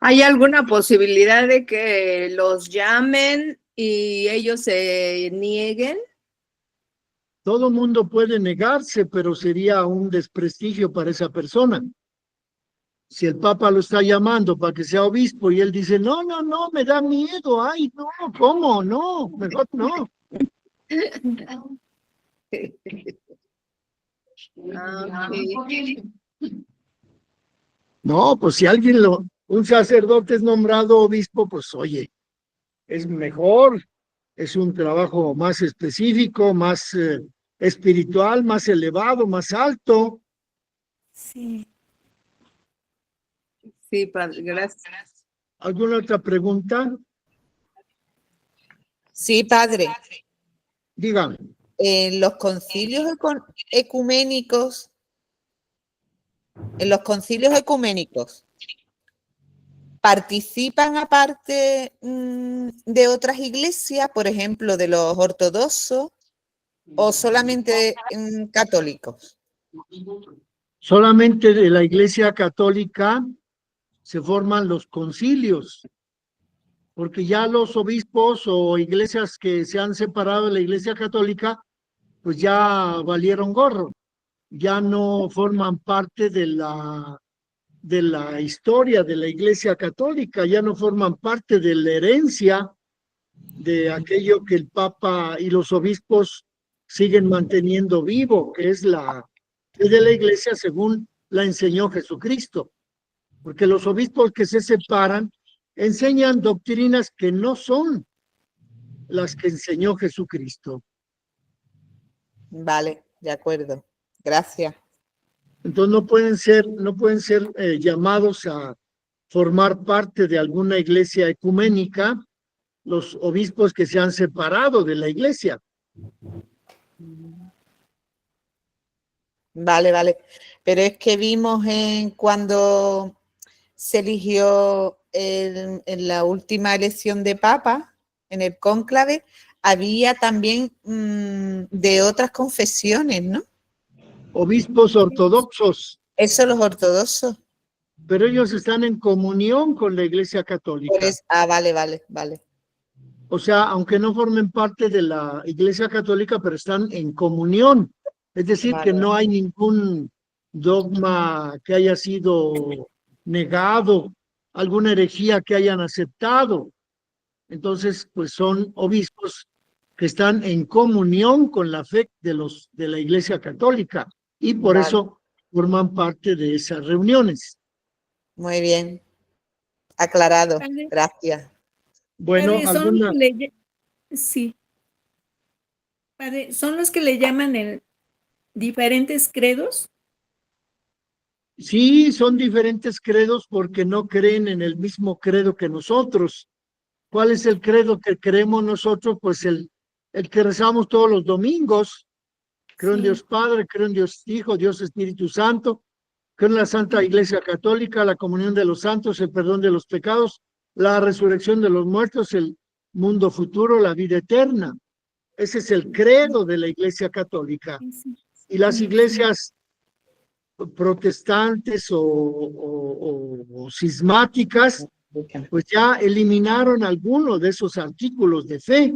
¿Hay alguna posibilidad de que los llamen y ellos se nieguen? Todo mundo puede negarse, pero sería un desprestigio para esa persona. Si el Papa lo está llamando para que sea obispo y él dice, no, no, no, me da miedo, ay, no, ¿cómo? No, mejor no. No, pues si un sacerdote es nombrado obispo, pues oye, es mejor, es un trabajo más específico, más espiritual, más elevado, más alto. Sí. Sí, padre, gracias. ¿Alguna otra pregunta? Sí, padre. Dígame. En los concilios ecuménicos, ¿participan aparte de otras iglesias, por ejemplo, de los ortodoxos, o solamente católicos? Solamente de la Iglesia Católica se forman los concilios, porque ya los obispos o iglesias que se han separado de la Iglesia Católica, pues ya valieron gorro, ya no forman parte de la historia de la Iglesia Católica, ya no forman parte de la herencia de aquello que el Papa y los obispos siguen manteniendo vivo, que es la de la Iglesia según la enseñó Jesucristo. Porque los obispos que se separan enseñan doctrinas que no son las que enseñó Jesucristo. Vale, de acuerdo. Gracias. Entonces no pueden ser llamados a formar parte de alguna iglesia ecuménica los obispos que se han separado de la iglesia. Vale, vale. Pero es que vimos cuando se eligió en la última elección de Papa, en el cónclave, había también de otras confesiones, ¿no? Obispos ortodoxos, Eso los ortodoxos. pero ellos están en comunión con la iglesia católica. Vale, vale, vale. O sea, aunque no formen parte de la iglesia católica, pero están en comunión. Es decir, Vale. que no hay ningún dogma que haya sido negado, alguna herejía que hayan aceptado. Entonces, pues son obispos que están en comunión con la fe de la iglesia católica y por Vale. eso forman parte de esas reuniones. Muy bien. Aclarado. Padre. Gracias. Bueno, Padre, son los alguna, que le sí, padre, son los que le llaman el diferentes credos. sí, son diferentes credos porque no creen en el mismo credo que nosotros. ¿Cuál es el credo que creemos nosotros? Pues el que rezamos todos los domingos. Creo en Sí, Dios Padre, creo en Dios Hijo, Dios Espíritu Santo, creo en la Santa Iglesia Católica, la comunión de los santos, el perdón de los pecados, la resurrección de los muertos, el mundo futuro, la vida eterna. Ese es el credo de la Iglesia Católica. sí, sí. Y las Sí. iglesias protestantes o cismáticas, pues ya eliminaron algunos de esos artículos de fe.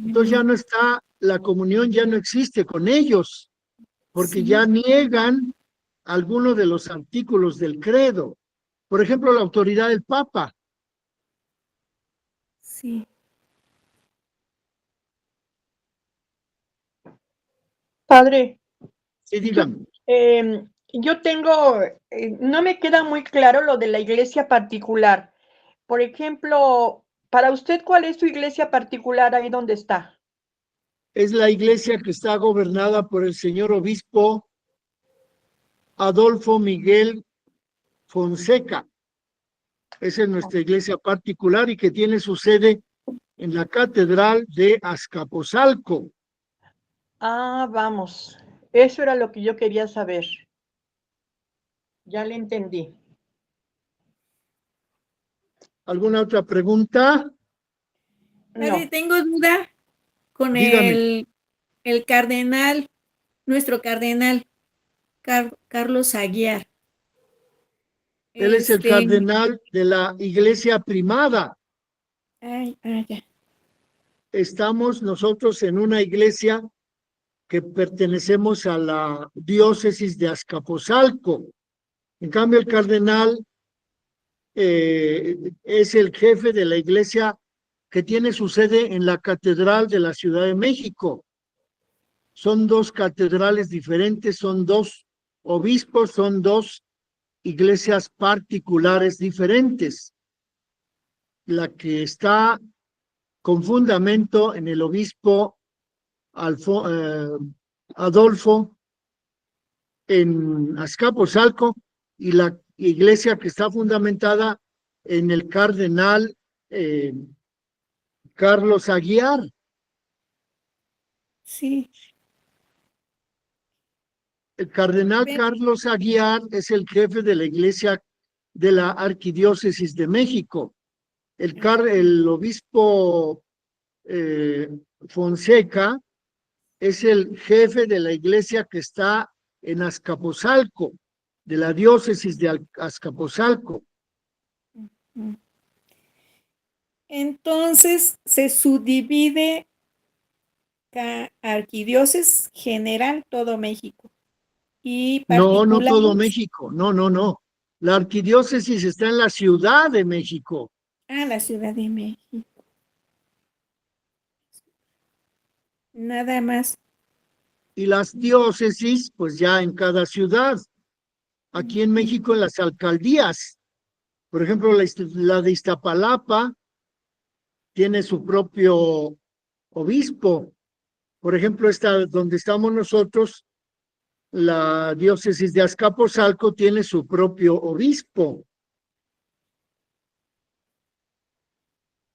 Entonces ya no está, la comunión ya no existe con ellos, porque Sí. ya niegan algunos de los artículos del credo. Por ejemplo, la autoridad del Papa. Sí. Padre, Sí, dígame. yo tengo, no me queda muy claro lo de la iglesia particular. Por ejemplo, para usted, ¿cuál es su iglesia particular ahí donde está? Es la iglesia que está gobernada por el señor obispo Adolfo Miguel Fonseca. Esa es nuestra iglesia particular y que tiene su sede en la Catedral de Azcapotzalco. Ah, vamos. Eso era lo que yo quería saber. Ya le entendí. ¿Alguna otra pregunta? Padre, No. tengo duda con Dígame. el cardenal, nuestro cardenal Carlos Aguiar. Él es el Este, cardenal de la iglesia primada. ya. Estamos nosotros en una iglesia que pertenecemos a la diócesis de Azcapotzalco. En cambio, el cardenal es el jefe de la iglesia que tiene su sede en la Catedral de la Ciudad de México. Son dos catedrales diferentes, son dos obispos, son dos iglesias particulares diferentes. La que está con fundamento en el obispo Adolfo en Azcapotzalco y la iglesia que está fundamentada en el cardenal Carlos Aguiar. Sí. El cardenal Carlos Aguiar es el jefe de la iglesia de la Arquidiócesis de México. El obispo Fonseca es el jefe de la iglesia que está en Azcapotzalco, de la diócesis de Azcapotzalco. Entonces se subdivide arquidiócesis general todo México y No, no todo particulares. México, no. La arquidiócesis está en la Ciudad de México. La Ciudad de México. Nada más. Y las diócesis, pues ya en cada ciudad. Aquí en México, en las alcaldías. Por ejemplo, la de Iztapalapa tiene su propio obispo. Por ejemplo, esta donde estamos nosotros, la diócesis de Azcapotzalco tiene su propio obispo.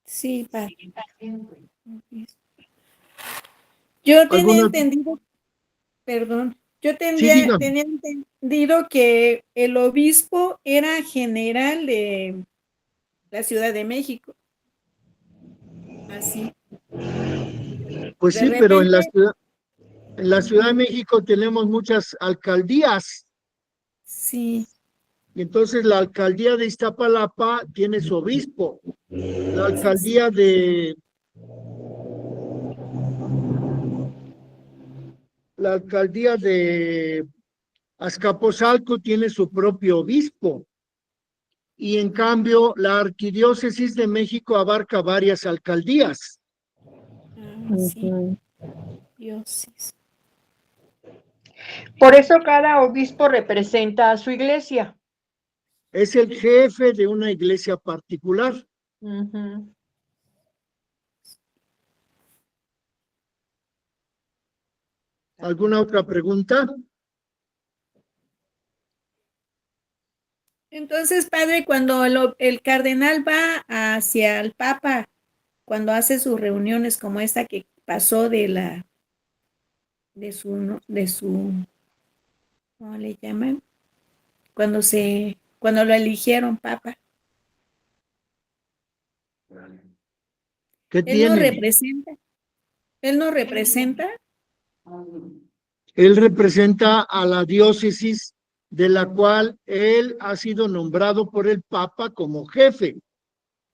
Sí, padre. Yo tenía entendido, perdón, yo tenía entendido que el obispo era general de la Ciudad de México. Así. Pues De sí, pero en repente, la Ciudad de México tenemos muchas alcaldías. Sí. Y entonces la alcaldía de Iztapalapa tiene su obispo. La alcaldía de Azcapotzalco tiene su propio obispo. Y en cambio, la arquidiócesis de México abarca varias alcaldías. Sí. Diócesis. Por eso cada obispo representa a su iglesia. Es el jefe de una iglesia particular. ¿Alguna otra pregunta? Entonces, padre, cuando el cardenal va hacia el Papa, cuando hace sus reuniones como esta que pasó de su, ¿cómo le llaman? Cuando lo eligieron Papa, ¿Qué él tiene? nos representa, Él representa a la diócesis de la cual él ha sido nombrado por el Papa como jefe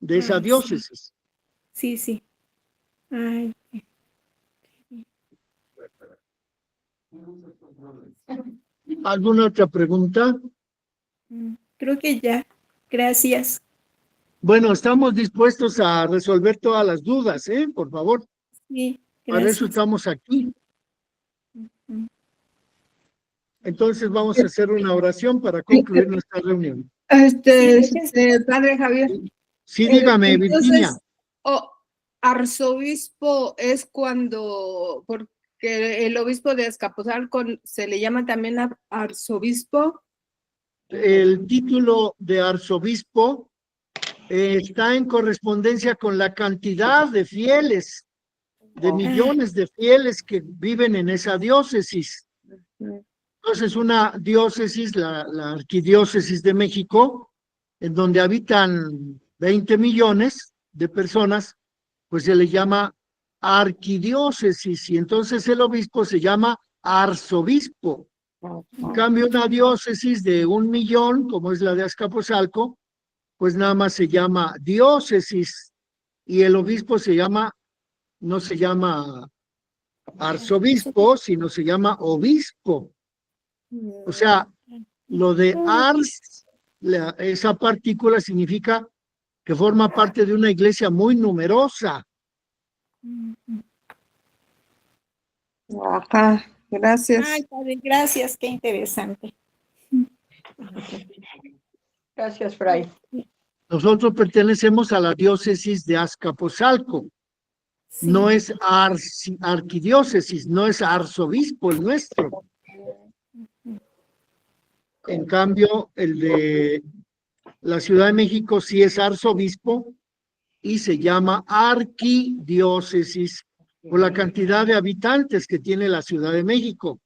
de esa sí. diócesis. Sí, sí. Ay, ¿Alguna otra pregunta? creo que ya. Gracias. Bueno, estamos dispuestos a resolver todas las dudas, por favor. Sí, Para eso gracias. estamos aquí. Mm. Entonces vamos a hacer una oración para concluir nuestra reunión. Padre Javier. Sí, dígame, Virginia. Entonces, arzobispo es porque el obispo de Azcapotzalco se le llama también arzobispo. El título de arzobispo está en correspondencia con la cantidad de fieles, de millones de fieles que viven en esa diócesis. Entonces, una diócesis, la arquidiócesis de México, en donde habitan 20 millones de personas, pues se le llama arquidiócesis, y entonces el obispo se llama arzobispo. En cambio, una diócesis de 1 millón, como es la de Azcapotzalco, pues nada más se llama diócesis, y el obispo no se llama arzobispo, sino se llama obispo. O sea, lo de ars, esa partícula significa que forma parte de una iglesia muy numerosa. Ajá, gracias. Ay, padre, gracias, qué interesante. Gracias, Fray. Nosotros pertenecemos a la diócesis de Azcapotzalco. Sí. No es arquidiócesis, no es arzobispo el nuestro. En cambio, el de la Ciudad de México sí es arzobispo y se llama arquidiócesis por la cantidad de habitantes que tiene la Ciudad de México.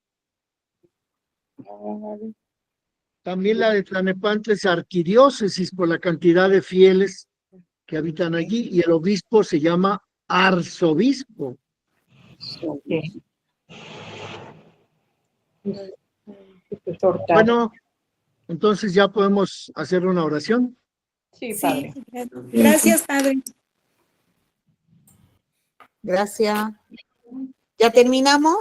También la de Tlalnepantla es arquidiócesis por la cantidad de fieles que habitan allí, y el obispo se llama arzobispo. Bueno, entonces ya podemos hacer una oración. Sí, padre. Sí, gracias, padre. Gracias. ¿Ya terminamos?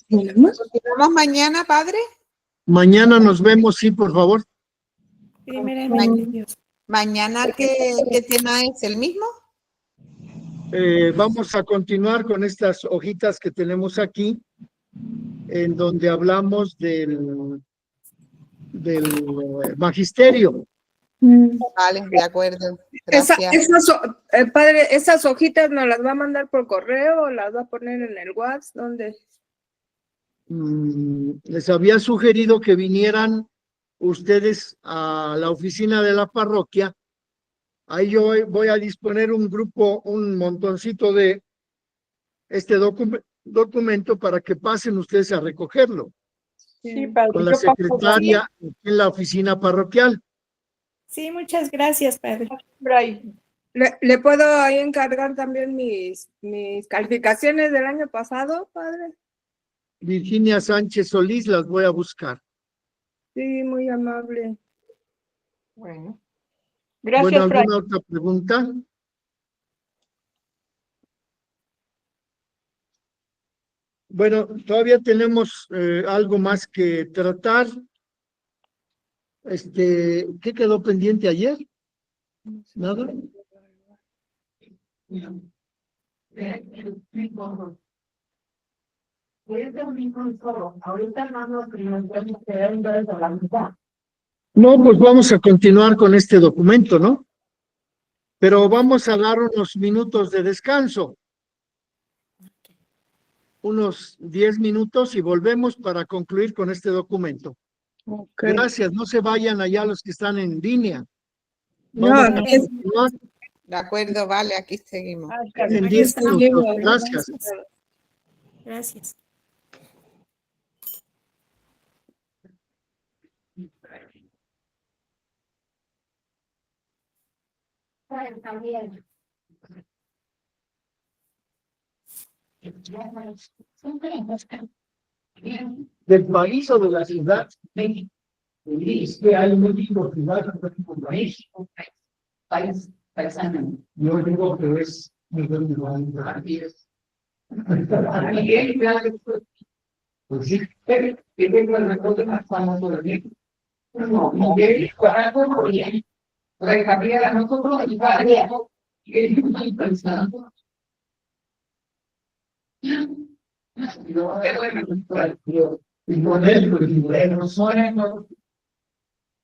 ¿Continuamos mañana, padre? Mañana nos vemos, sí, por favor. Primeramente, Dios. ¿Mañana qué tema es? ¿El mismo? Vamos a continuar con estas hojitas que tenemos aquí, en donde hablamos del magisterio. Vale, de acuerdo. Gracias. Padre, ¿esas hojitas nos las va a mandar por correo o las va a poner en el WhatsApp? ¿Dónde? Les había sugerido que vinieran ustedes a la oficina de la parroquia. Ahí yo voy a disponer un grupo, un montoncito de este documento para que pasen ustedes a recogerlo Sí, padre. con la Yo paso secretaria en la oficina parroquial. Sí, muchas gracias, padre. Fray. ¿Le puedo ahí encargar también mis calificaciones del año pasado, padre? Virginia Sánchez Solís las voy a buscar. Sí, muy amable. Bueno. Bueno, Gracias, Fray. ¿alguna otra pregunta? Bueno, todavía tenemos algo más que tratar. ¿Qué quedó pendiente ayer? ¿Nada? No, pues vamos a continuar con este documento, ¿no? Pero vamos a dar unos minutos de descanso. unos 10 minutos y volvemos para concluir con este documento. Ok. Gracias, no se vayan allá los que están en línea. No, Vamos a aquí es- continuar De acuerdo, vale, aquí seguimos. en Aquí 10 estamos. minutos. Gracias. Gracias. También. Del país o de la ciudad. Es que hay muchos ciudades por país. País, paisano. Yo digo que es nivel de Así es. Miguel, claro, Pues sí, que tengo el recuerdo más famoso de mí. No, Miguel, cuando bien. Recabiera a nosotros y Gabriel, que es muy pensando. No, y con él, pues, bueno,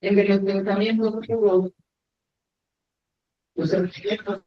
el de los pensamientos puros, los sentimientos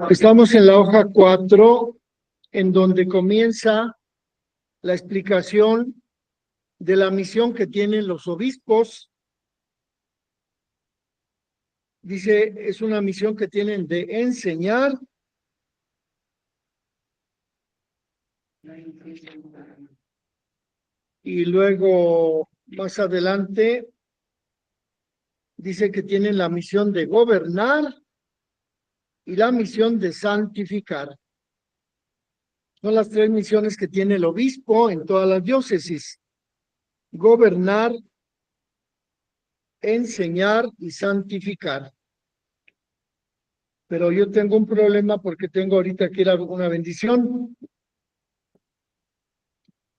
Estamos en la hoja 4, en donde comienza la explicación de la misión que tienen los obispos. Dice, es una misión que tienen de enseñar, y luego más adelante dice que tienen la misión de gobernar y la misión de santificar. Son las 3 misiones que tiene el obispo en todas las diócesis: gobernar, enseñar y santificar. Pero yo tengo un problema porque tengo ahorita que ir a una bendición.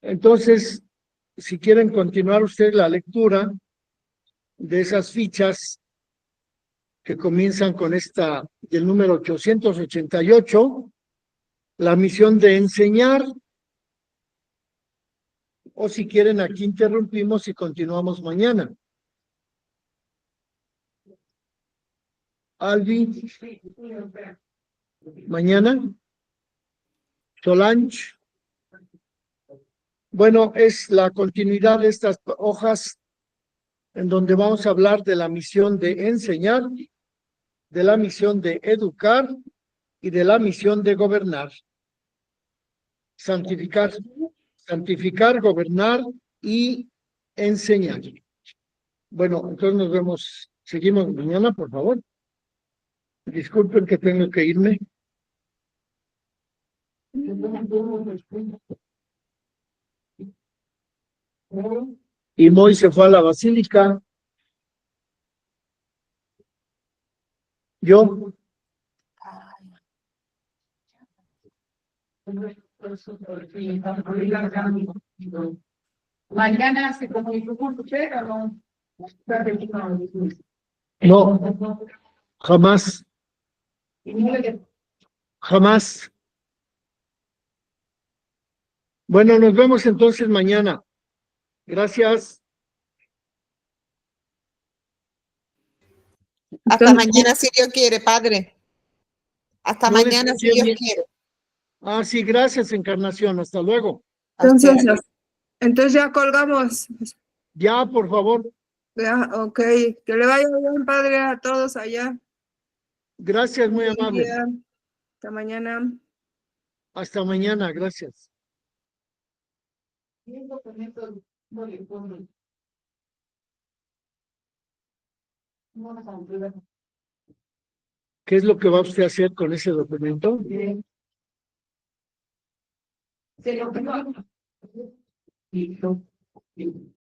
Entonces, si quieren continuar ustedes la lectura de esas fichas que comienzan con esta del número 888, la misión de enseñar, o si quieren aquí interrumpimos y continuamos mañana. Albi, mañana. Solange. Bueno, es la continuidad de estas hojas en donde vamos a hablar de la misión de enseñar, de la misión de educar y de la misión de gobernar. Santificar, gobernar y enseñar. Bueno, entonces nos vemos, seguimos mañana, por favor. Disculpen que tengo que irme. Y Moy se fue a la basílica. Yo. Mañana se comunicó con usted o no. No, jamás. Jamás. Bueno, nos vemos entonces mañana. Gracias. Hasta mañana, si Dios quiere, Padre. Hasta No mañana, si Dios bien. quiere. Ah, sí, gracias, Encarnación. Hasta luego. Entonces ya colgamos. Ya, por favor. Ya, ok. Que le vaya bien, Padre, a todos allá. Gracias, muy amable. Día. Hasta mañana. Hasta mañana, gracias. ¿Qué es lo que va usted a hacer con ese documento? Se lo